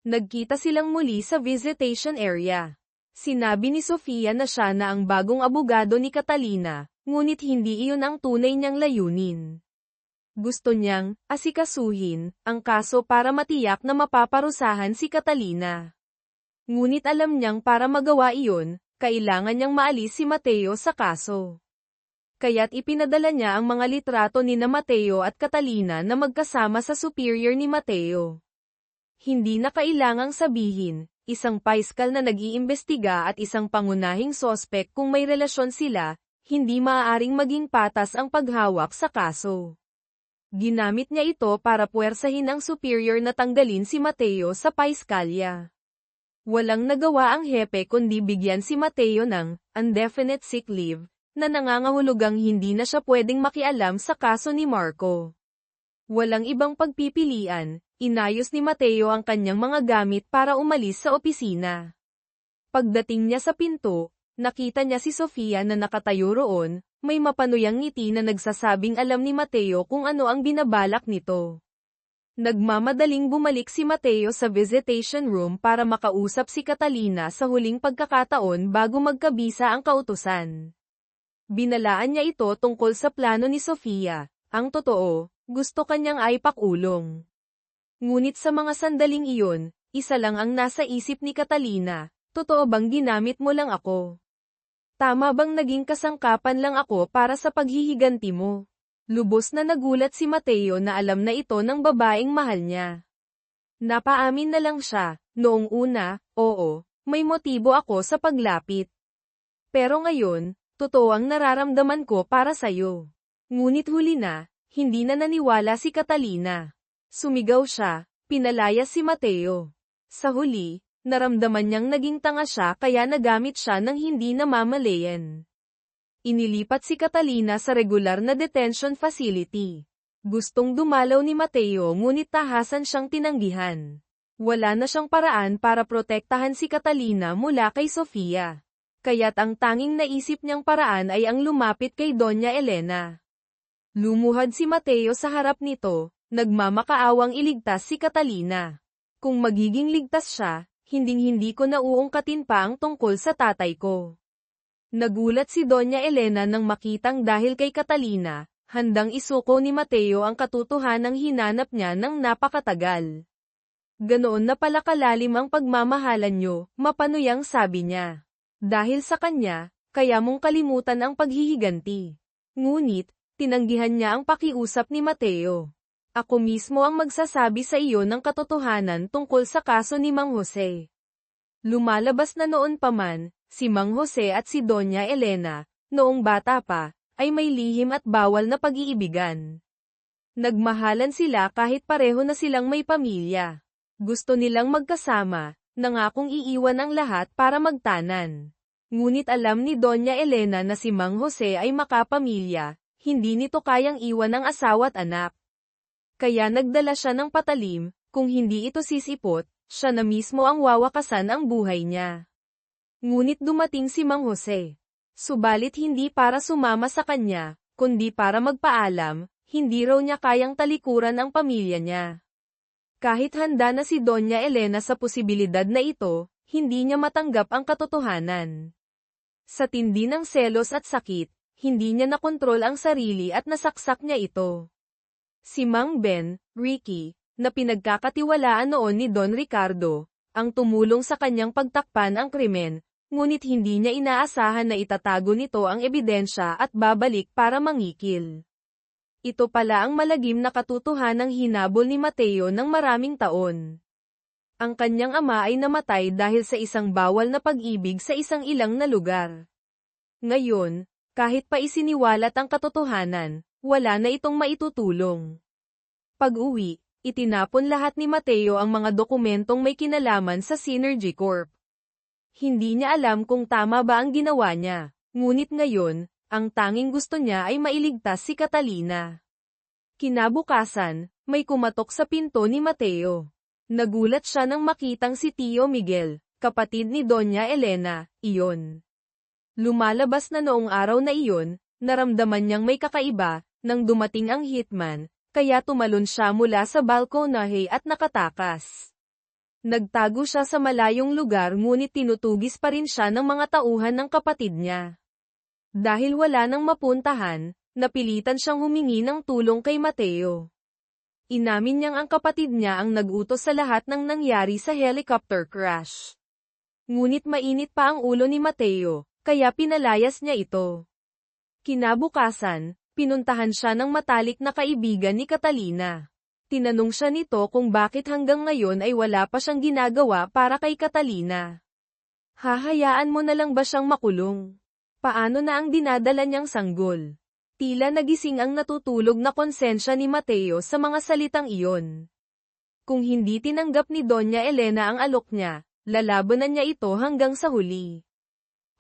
Nagkita silang muli sa visitation area. Sinabi ni Sofia na siya na ang bagong abogado ni Catalina, ngunit hindi iyon ang tunay niyang layunin. Gusto niyang asikasuhin ang kaso para matiyak na mapaparusahan si Catalina. Ngunit alam niyang para magawa iyon, kailangan niyang maalis si Mateo sa kaso. Kaya't ipinadala niya ang mga litrato nina Mateo at Catalina na magkasama sa superior ni Mateo. Hindi na kailangang sabihin, isang paiskal na nag-iimbestiga at isang pangunahing sospek kung may relasyon sila, hindi maaaring maging patas ang paghawak sa kaso. Ginamit niya ito para puwersahin ang superior na tanggalin si Mateo sa paiskalya. Walang nagawa ang hepe kundi bigyan si Mateo ng indefinite sick leave, na nangangahulugang hindi na siya pwedeng makialam sa kaso ni Marco. Walang ibang pagpipilian, inayos ni Mateo ang kanyang mga gamit para umalis sa opisina. Pagdating niya sa pinto, Nakita niya si Sofia na nakatayo roon, may mapanuyang ngiti na nagsasabing alam ni Mateo kung ano ang binabalak nito. Nagmamadaling bumalik si Mateo sa visitation room para makausap si Catalina sa huling pagkakataon bago magkabisa ang kautusan. Binalaan niya ito tungkol sa plano ni Sofia. Ang totoo, gusto kanyang ay pakulong. Ngunit sa mga sandaling iyon, isa lang ang nasa isip ni Catalina, totoo bang ginamit mo lang ako? Tama bang naging kasangkapan lang ako para sa paghihiganti mo? Lubos na nagulat si Mateo na alam na ito ng babaeng mahal niya. Napaamin na lang siya, noong una, oo, may motibo ako sa paglapit. Pero ngayon, totoo ang nararamdaman ko para sa'yo. Ngunit huli na, hindi na naniwala si Catalina. Sumigaw siya, pinalayas si Mateo. Sa huli, naramdaman niyang naging tanga siya kaya nagamit siya ng hindi namamalayan. Inilipat si Catalina sa regular na detention facility. Gustong dumalaw ni Mateo ngunit tahasan siyang tinanggihan. Wala na siyang paraan para protektahan si Catalina mula kay Sofia. Kaya't ang tanging naisip niyang paraan ay ang lumapit kay Doña Elena. Lumuhad si Mateo sa harap nito, nagmamakaawang iligtas si Catalina. Kung magiging ligtas siya, hinding-hindi ko nauungkatin pa ang tungkol sa tatay ko. Nagulat si Doña Elena nang makitang dahil kay Catalina, handang isuko ni Mateo ang katotohanang hinanap niya ng napakatagal. Ganoon na pala kalalim ang pagmamahalan niyo, mapanuyang sabi niya. Dahil sa kanya, kaya mong kalimutan ang paghihiganti. Ngunit, tinanggihan niya ang pakiusap ni Mateo. Ako mismo ang magsasabi sa iyo ng katotohanan tungkol sa kaso ni Mang Jose. Lumalabas na noon pa man, si Mang Jose at si Doña Elena, noong bata pa, ay may lihim at bawal na pag-iibigan. Nagmahalan sila kahit pareho na silang may pamilya. Gusto nilang magkasama, nangakong iiwan ang lahat para magtanan. Ngunit alam ni Doña Elena na si Mang Jose ay makapamilya, hindi nito kayang iwan ang asawa at anak. Kaya nagdala siya ng patalim, kung hindi ito sisipot, siya na mismo ang wawakasan ang buhay niya. Ngunit dumating si Mang Jose. Subalit hindi para sumama sa kanya, kundi para magpaalam, hindi raw niya kayang talikuran ang pamilya niya. Kahit handa na si Doña Elena sa posibilidad na ito, hindi niya matanggap ang katotohanan. Sa tindi ng selos at sakit, hindi niya nakontrol ang sarili at nasaksak niya ito. Si Mang Ben, Ricky, na pinagkakatiwalaan noon ni Don Ricardo, ang tumulong sa kanyang pagtakpan ang krimen, ngunit hindi niya inaasahan na itatago nito ang ebidensya at babalik para mangikil. Ito pala ang malagim na katotohanang hinabol ni Mateo ng maraming taon. Ang kanyang ama ay namatay dahil sa isang bawal na pag-ibig sa isang ilang na lugar. Ngayon, kahit pa isiniwalat ang katotohanan, wala na itong maitutulong. Pag-uwi, itinapon lahat ni Mateo ang mga dokumentong may kinalaman sa Synergy Corp. Hindi niya alam kung tama ba ang ginawa niya, ngunit ngayon, ang tanging gusto niya ay mailigtas si Catalina. Kinabukasan, may kumatok sa pinto ni Mateo. Nagulat siya nang makitang si Tio Miguel, kapatid ni Doña Elena, iyon. Lumalabas na noong araw na iyon, naramdaman niyang may kakaiba, nang dumating ang hitman, kaya tumalon siya mula sa balkonahe at nakatakas. Nagtago siya sa malayong lugar ngunit tinutugis pa rin siya ng mga tauhan ng kapatid niya. Dahil wala nang mapuntahan, napilitan siyang humingi ng tulong kay Mateo. Inamin niyang ang kapatid niya ang nag-utos sa lahat ng nangyari sa helicopter crash. Ngunit mainit pa ang ulo ni Mateo, kaya pinalayas niya ito. Kinabukasan, pinuntahan siya ng matalik na kaibigan ni Catalina. Tinanong siya nito kung bakit hanggang ngayon ay wala pa siyang ginagawa para kay Catalina. Hahayaan mo na lang ba siyang makulong? Paano na ang dinadala niyang sanggol? Tila nagising ang natutulog na konsensya ni Mateo sa mga salitang iyon. Kung hindi tinanggap ni Doña Elena ang alok niya, lalabanan niya ito hanggang sa huli.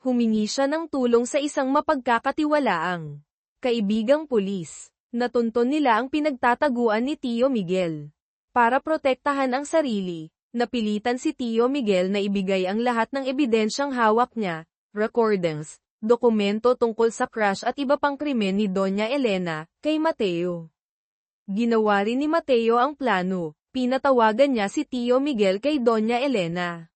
Humingi siya ng tulong sa isang mapagkakatiwalaang kaibigang pulis. Natunton nila ang pinagtataguan ni Tio Miguel. Para protektahan ang sarili, napilitan si Tio Miguel na ibigay ang lahat ng ebidensyang hawak niya, recordings, dokumento tungkol sa crash at iba pang krimen ni Doña Elena, kay Mateo. Ginawa rin ni Mateo ang plano, pinatawagan niya si Tio Miguel kay Doña Elena.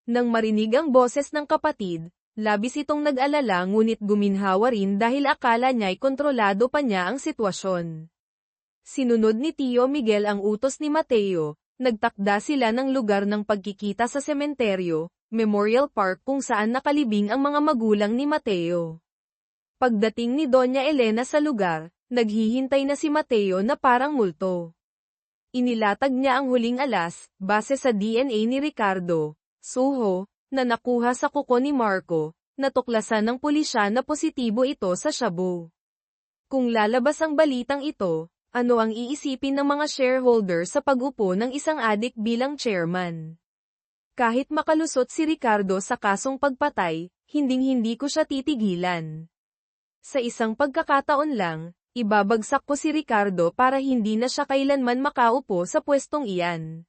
Nang marinig ang boses ng kapatid, labis itong nag-alala ngunit guminhawa rin dahil akala niya'y kontrolado pa niya ang sitwasyon. Sinunod ni Tio Miguel ang utos ni Mateo, nagtakda sila ng lugar ng pagkikita sa sementeryo, Memorial Park kung saan nakalibing ang mga magulang ni Mateo. Pagdating ni Doña Elena sa lugar, naghihintay na si Mateo na parang multo. Inilatag niya ang huling alas, base sa DNA ni Ricardo, Suho, na nakuha sa kuko ni Marco, natuklasan ng pulisya na positibo ito sa shabu. Kung lalabas ang balitang ito, ano ang iisipin ng mga shareholder sa pag-upo ng isang adik bilang chairman? Kahit makalusot si Ricardo sa kasong pagpatay, hinding-hindi ko siya titigilan. Sa isang pagkakataon lang, ibabagsak ko si Ricardo para hindi na siya kailanman makaupo sa pwestong iyan.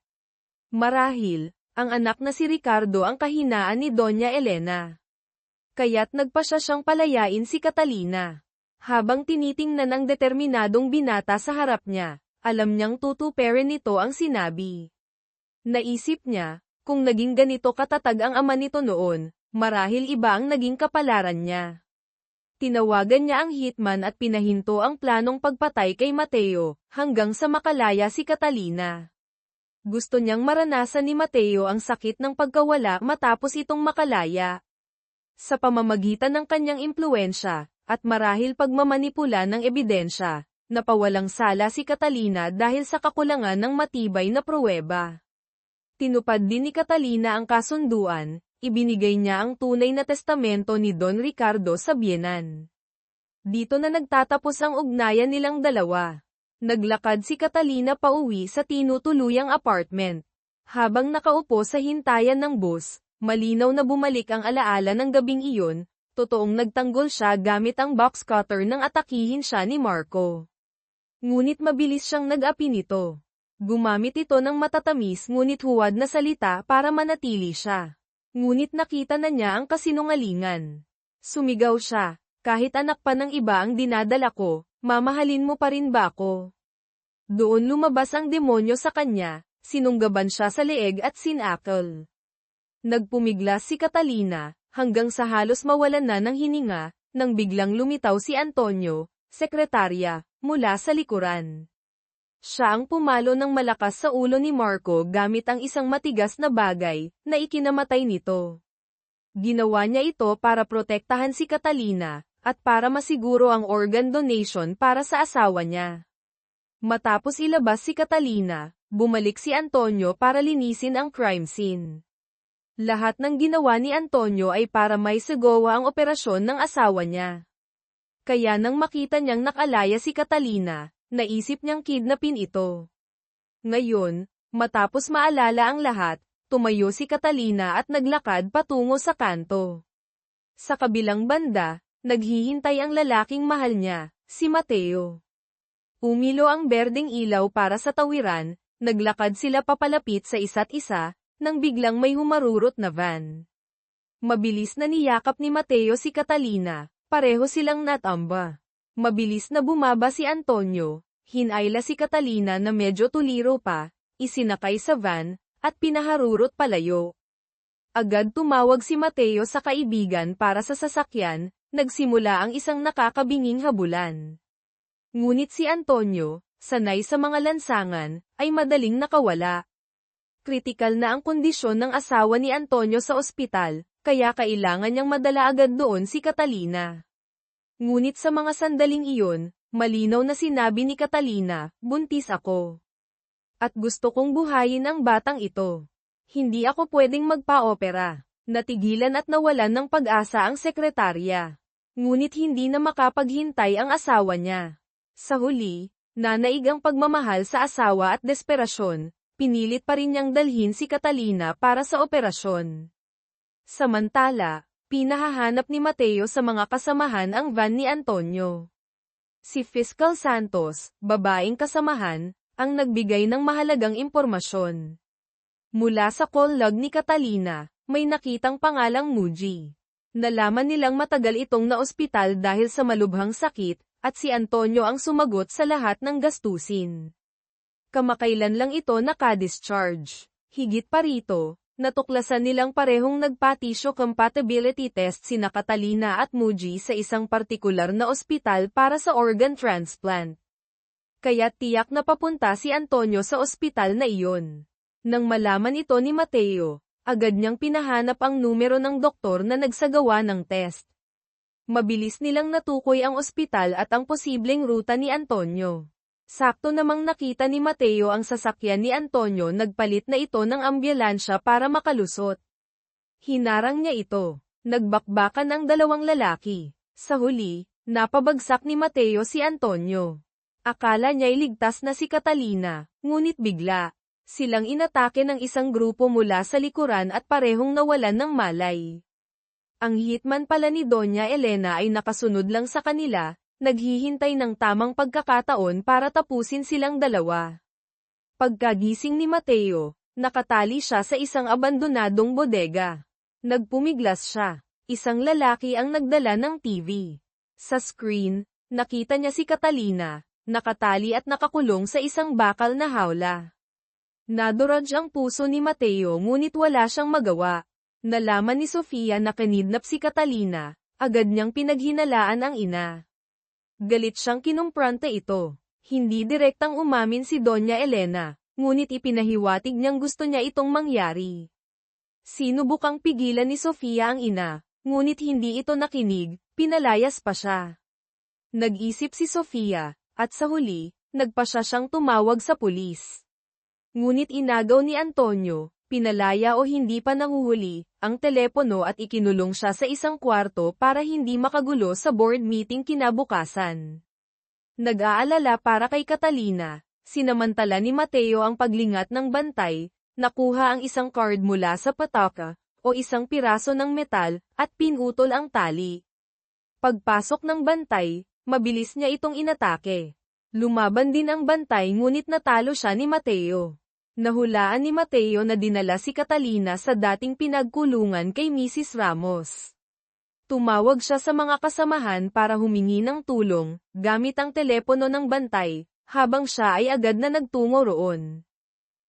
Marahil, ang anak na si Ricardo ang kahinaan ni Doña Elena. Kaya't nagpasya siyang palayain si Catalina. Habang tinitingnan ang determinadong binata sa harap niya, alam niyang tutuperin nito ang sinabi. Naisip niya, kung naging ganito katatag ang ama nito noon, marahil iba ang naging kapalaran niya. Tinawagan niya ang hitman at pinahinto ang planong pagpatay kay Mateo, hanggang sa makalaya si Catalina. Gusto niyang maranasan ni Mateo ang sakit ng pagkawala matapos itong makalaya. Sa pamamagitan ng kanyang impluwensya, at marahil pagmamanipula ng ebidensya, napawalang sala si Catalina dahil sa kakulangan ng matibay na pruweba. Tinupad din ni Catalina ang kasunduan, ibinigay niya ang tunay na testamento ni Don Ricardo sa biyenan. Dito na nagtatapos ang ugnayan nilang dalawa. Naglakad si Catalina pauwi sa tinutuluyang apartment. Habang nakaupo sa hintayan ng bus, malinaw na bumalik ang alaala ng gabing iyon, totoong nagtanggol siya gamit ang box cutter nang atakihin siya ni Marco. Ngunit mabilis siyang nag-api nito. Gumamit ito ng matatamis ngunit huwad na salita para manatili siya. Ngunit nakita na niya ang kasinungalingan. Sumigaw siya, kahit anak pa ng iba ang dinadala ko, mamahalin mo pa rin ba ako? Doon lumabas ang demonyo sa kanya, sinunggaban siya sa leeg at sinakal. Nagpumiglas si Catalina, hanggang sa halos mawalan na ng hininga, nang biglang lumitaw si Antonio, sekretarya, mula sa likuran. Siya ang pumalo ng malakas sa ulo ni Marco gamit ang isang matigas na bagay, na ikinamatay nito. Ginawa niya ito para protektahan si Catalina, at para masiguro ang organ donation para sa asawa niya. Matapos ilabas si Catalina, bumalik si Antonio para linisin ang crime scene. Lahat ng ginawa ni Antonio ay para may sagawa ang operasyon ng asawa niya. Kaya nang makita niyang nakalaya si Catalina, naisip niyang kidnapin ito. Ngayon, matapos maalala ang lahat, tumayo si Catalina at naglakad patungo sa kanto. Sa kabilang banda, naghihintay ang lalaking mahal niya, si Mateo. Umilo ang berdeng ilaw para sa tawiran, naglakad sila papalapit sa isa't isa, nang biglang may humarurot na van. Mabilis na niyakap ni Mateo si Catalina, pareho silang natamba. Mabilis na bumaba si Antonio, hinayla si Catalina na medyo tuliro pa, isinakay sa van, at pinaharurot palayo. Agad tumawag si Mateo sa kaibigan para sa sasakyan, nagsimula ang isang nakakabinging habulan. Ngunit si Antonio, sanay sa mga lansangan, ay madaling nakawala. Kritikal na ang kondisyon ng asawa ni Antonio sa ospital, kaya kailangan niyang madala agad doon si Catalina. Ngunit sa mga sandaling iyon, malinaw na sinabi ni Catalina, buntis ako. At gusto kong buhayin ang batang ito. Hindi ako pwedeng magpa-opera. Natigilan at nawalan ng pag-asa ang sekretarya. Ngunit hindi na makapaghintay ang asawa niya. Sa huli, nanaig ang pagmamahal sa asawa at desperasyon. Pinilit pa rin niyang dalhin si Catalina para sa operasyon. Samantala, pinahahanap ni Mateo sa mga kasamahan ang van ni Antonio. Si Fiscal Santos, babaeng kasamahan, ang nagbigay ng mahalagang impormasyon. Mula sa call log ni Catalina, may nakitang pangalang Muji. Nalaman nilang matagal itong naospital dahil sa malubhang sakit, at si Antonio ang sumagot sa lahat ng gastusin. Kamakailan lang ito naka-discharge. Higit pa rito, natuklasan nilang parehong nagpa-tissue compatibility test sina Catalina at Muji sa isang partikular na ospital para sa organ transplant. Kaya tiyak na papunta si Antonio sa ospital na iyon. Nang malaman ito ni Mateo, agad niyang pinahanap ang numero ng doktor na nagsagawa ng test. Mabilis nilang natukoy ang ospital at ang posibleng ruta ni Antonio. Sakto namang nakita ni Mateo ang sasakyan ni Antonio, nagpalit na ito ng ambulansya para makalusot. Hinarang niya ito. Nagbakbakan ang dalawang lalaki. Sa huli, napabagsak ni Mateo si Antonio. Akala niya'y ligtas na si Catalina, ngunit bigla silang inatake ng isang grupo mula sa likuran at parehong nawalan ng malay. Ang hitman pala ni Doña Elena ay nakasunod lang sa kanila, naghihintay ng tamang pagkakataon para tapusin silang dalawa. Pagkagising ni Mateo, nakatali siya sa isang abandonadong bodega. Nagpumiglas siya. Isang lalaki ang nagdala ng TV. Sa screen, nakita niya si Catalina, nakatali at nakakulong sa isang bakal na hawla. Nadurog ang puso ni Mateo ngunit wala siyang magawa. Nalaman ni Sofia na kinidnap si Catalina, agad niyang pinaghinalaan ang ina. Galit siyang kinumpronta ito. Hindi direktang umamin si Doña Elena, ngunit ipinahiwatig niyang gusto niya itong mangyari. Sinubukang pigilan ni Sofia ang ina, ngunit hindi ito nakinig, pinalayas pa siya. Nag-isip si Sofia, at sa huli, nagpa siyang tumawag sa pulis. Ngunit inagaw ni Antonio, pinalaya o hindi pa nahuhuli, ang telepono at ikinulong siya sa isang kwarto para hindi makagulo sa board meeting kinabukasan. Nag-aalala para kay Catalina, sinamantala ni Mateo ang paglingat ng bantay, nakuha ang isang card mula sa pataka, o isang piraso ng metal, at pinutol ang tali. Pagpasok ng bantay, mabilis niya itong inatake. Lumaban din ang bantay ngunit natalo siya ni Mateo. Nahulaan ni Mateo na dinala si Catalina sa dating pinagkulungan kay Mrs. Ramos. Tumawag siya sa mga kasamahan para humingi ng tulong, gamit ang telepono ng bantay, habang siya ay agad na nagtungo roon.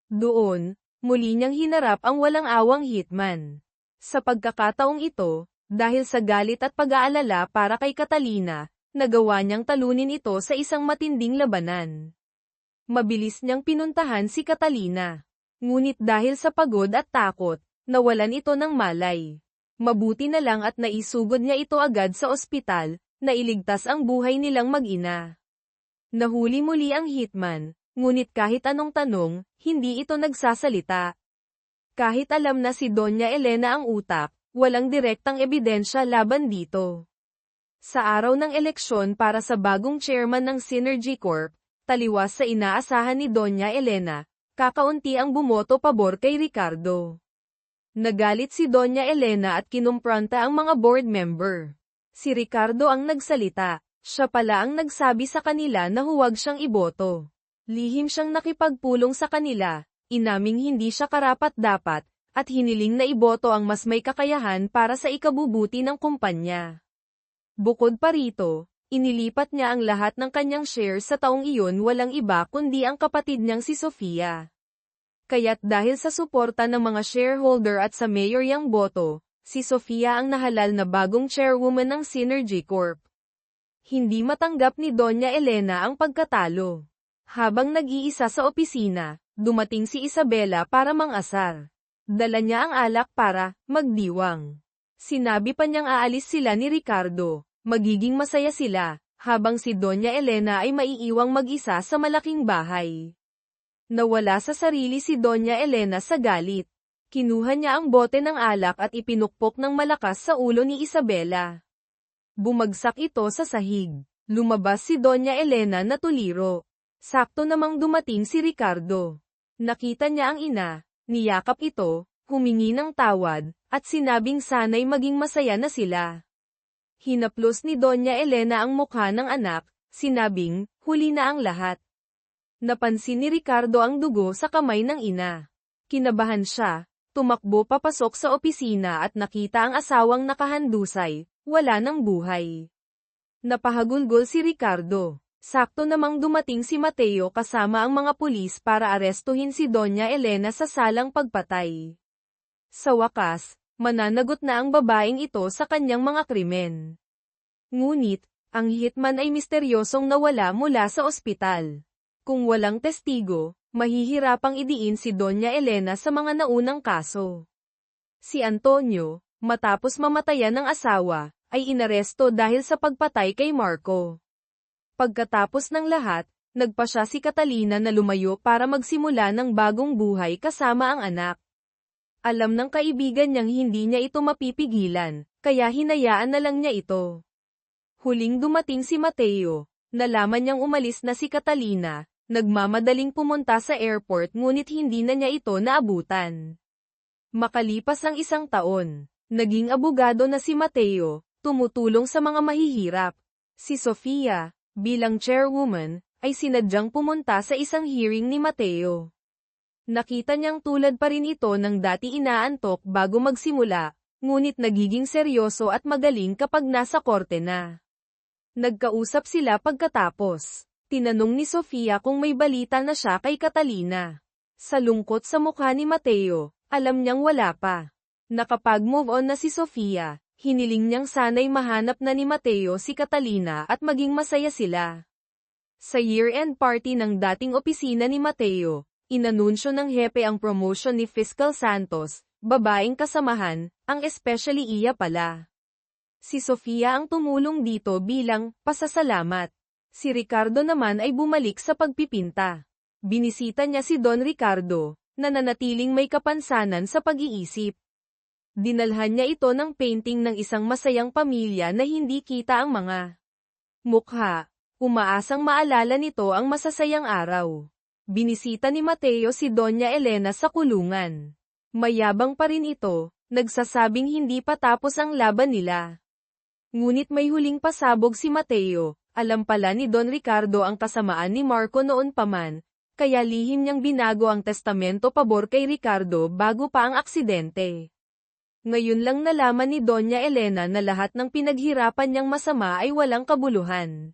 Doon, muli niyang hinarap ang walang-awang hitman. Sa pagkakataong ito, dahil sa galit at pag-aalala para kay Catalina, nagawa niyang talunin ito sa isang matinding labanan. Mabilis niyang pinuntahan si Catalina. Ngunit dahil sa pagod at takot, nawalan ito ng malay. Mabuti na lang at naisugod niya ito agad sa ospital, na iligtas ang buhay nilang mag-ina. Nahuli muli ang hitman, ngunit kahit anong tanong, hindi ito nagsasalita. Kahit alam na si Doña Elena ang utak, walang direktang ebidensya laban dito. Sa araw ng eleksyon para sa bagong chairman ng Synergy Corp, taliwas sa inaasahan ni Doña Elena, kakaunti ang bumoto pabor kay Ricardo. Nagalit si Doña Elena at kinumpronta ang mga board member. Si Ricardo ang nagsalita, siya pala ang nagsabi sa kanila na huwag siyang iboto. Lihim siyang nakipagpulong sa kanila, inaming hindi siya karapat-dapat, at hiniling na iboto ang mas may kakayahan para sa ikabubuti ng kumpanya. Bukod pa rito, inilipat niya ang lahat ng kanyang shares sa taong iyon, walang iba kundi ang kapatid niyang si Sofia. Kaya't dahil sa suporta ng mga shareholder at sa mayor yang boto, si Sofia ang nahalal na bagong chairwoman ng Synergy Corp. Hindi matanggap ni Doña Elena ang pagkatalo. Habang nag-iisa sa opisina, dumating si Isabela para mangasar. Dala niya ang alak para magdiwang. Sinabi pa niyang aalis sila ni Ricardo. Magiging masaya sila, habang si Doña Elena ay maiiwang mag-isa sa malaking bahay. Nawala sa sarili si Doña Elena sa galit. Kinuha niya ang bote ng alak at ipinukpok ng malakas sa ulo ni Isabela. Bumagsak ito sa sahig. Lumabas si Doña Elena na tuliro. Sakto namang dumating si Ricardo. Nakita niya ang ina, niyakap ito, humingi ng tawad, at sinabing sana'y maging masaya na sila. Hinaplos ni Doña Elena ang mukha ng anak, sinabing, huli na ang lahat. Napansin ni Ricardo ang dugo sa kamay ng ina. Kinabahan siya, Tumakbo papasok sa opisina at nakita ang asawang nakahandusay, wala ng buhay. Napahagulgol si Ricardo. Sakto namang dumating si Mateo kasama ang mga pulis para arestuhin si Doña Elena sa salang pagpatay. Sa wakas, mananagot na ang babaeng ito sa kanyang mga krimen. Ngunit, ang hitman ay misteryosong nawala mula sa ospital. Kung walang testigo, mahihirapang idiin si Doña Elena sa mga naunang kaso. Si Antonio, matapos mamatayan ng asawa, ay inaresto dahil sa pagpatay kay Marco. Pagkatapos ng lahat, nagpa siya si Catalina na lumayo para magsimula ng bagong buhay kasama ang anak. Alam ng kaibigan niyang hindi niya ito mapipigilan, kaya hinayaan na lang niya ito. Huling dumating si Mateo, nalaman niyang umalis na si Catalina, nagmamadaling pumunta sa airport ngunit hindi na niya ito naabutan. Makalipas ang 1 taon, naging abogado na si Mateo, tumutulong sa mga mahihirap. Si Sofia, bilang chairwoman, ay sinadyang pumunta sa isang hearing ni Mateo. Nakita niyang tulad pa rin ito ng dati inaantok bago magsimula, ngunit nagiging seryoso at magaling kapag nasa korte na. Nagkausap sila pagkatapos. Tinanong ni Sofia kung may balita na siya kay Catalina. Sa lungkot sa mukha ni Mateo, alam niyang wala pa. Nakapag-move on na si Sofia. Hiniling niyang sana'y mahanap na ni Mateo si Catalina at maging masaya sila. Sa year-end party ng dating opisina ni Mateo, inanunsyo ng hepe ang promotion ni Fiscal Santos, babaeng kasamahan, ang especially iya pala. Si Sofia ang tumulong dito bilang pasasalamat. Si Ricardo naman ay bumalik sa pagpipinta. Binisita niya si Don Ricardo, na nanatiling may kapansanan sa pag-iisip. Dinalhan niya ito ng painting ng isang masayang pamilya na hindi kita ang mga mukha. Umaasang maalala nito ang masasayang araw. Binisita ni Mateo si Doña Elena sa kulungan. Mayabang pa rin ito, nagsasabing hindi pa tapos ang laban nila. Ngunit may huling pasabog si Mateo, alam pala ni Don Ricardo ang kasamaan ni Marco noon pa man, kaya lihim niyang binago ang testamento pabor kay Ricardo bago pa ang aksidente. Ngayon lang nalaman ni Doña Elena na lahat ng pinaghirapan niyang masama ay walang kabuluhan.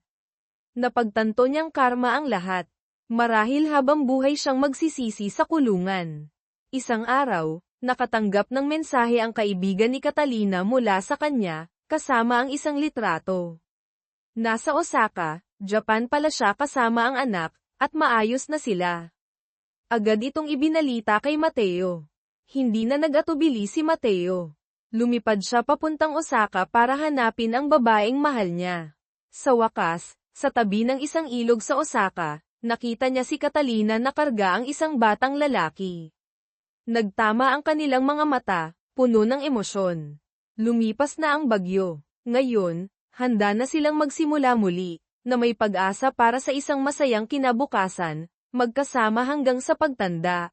Napagtanto niyang karma ang lahat. Marahil habang buhay siyang magsisisi sa kulungan. Isang araw, nakatanggap ng mensahe ang kaibigan ni Catalina mula sa kanya, kasama ang isang litrato. Nasa Osaka, Japan pala siya kasama ang anak, at maayos na sila. Agad itong ibinalita kay Mateo. Hindi na nag-atubili si Mateo. Lumipad siya papuntang Osaka para hanapin ang babaeng mahal niya. Sa wakas, sa tabi ng isang ilog sa Osaka, nakita niya si Catalina na karga ang isang batang lalaki. Nagtama ang kanilang mga mata, puno ng emosyon. Lumipas na ang bagyo. Ngayon, handa na silang magsimula muli, na may pag-asa para sa isang masayang kinabukasan, magkasama hanggang sa pagtanda.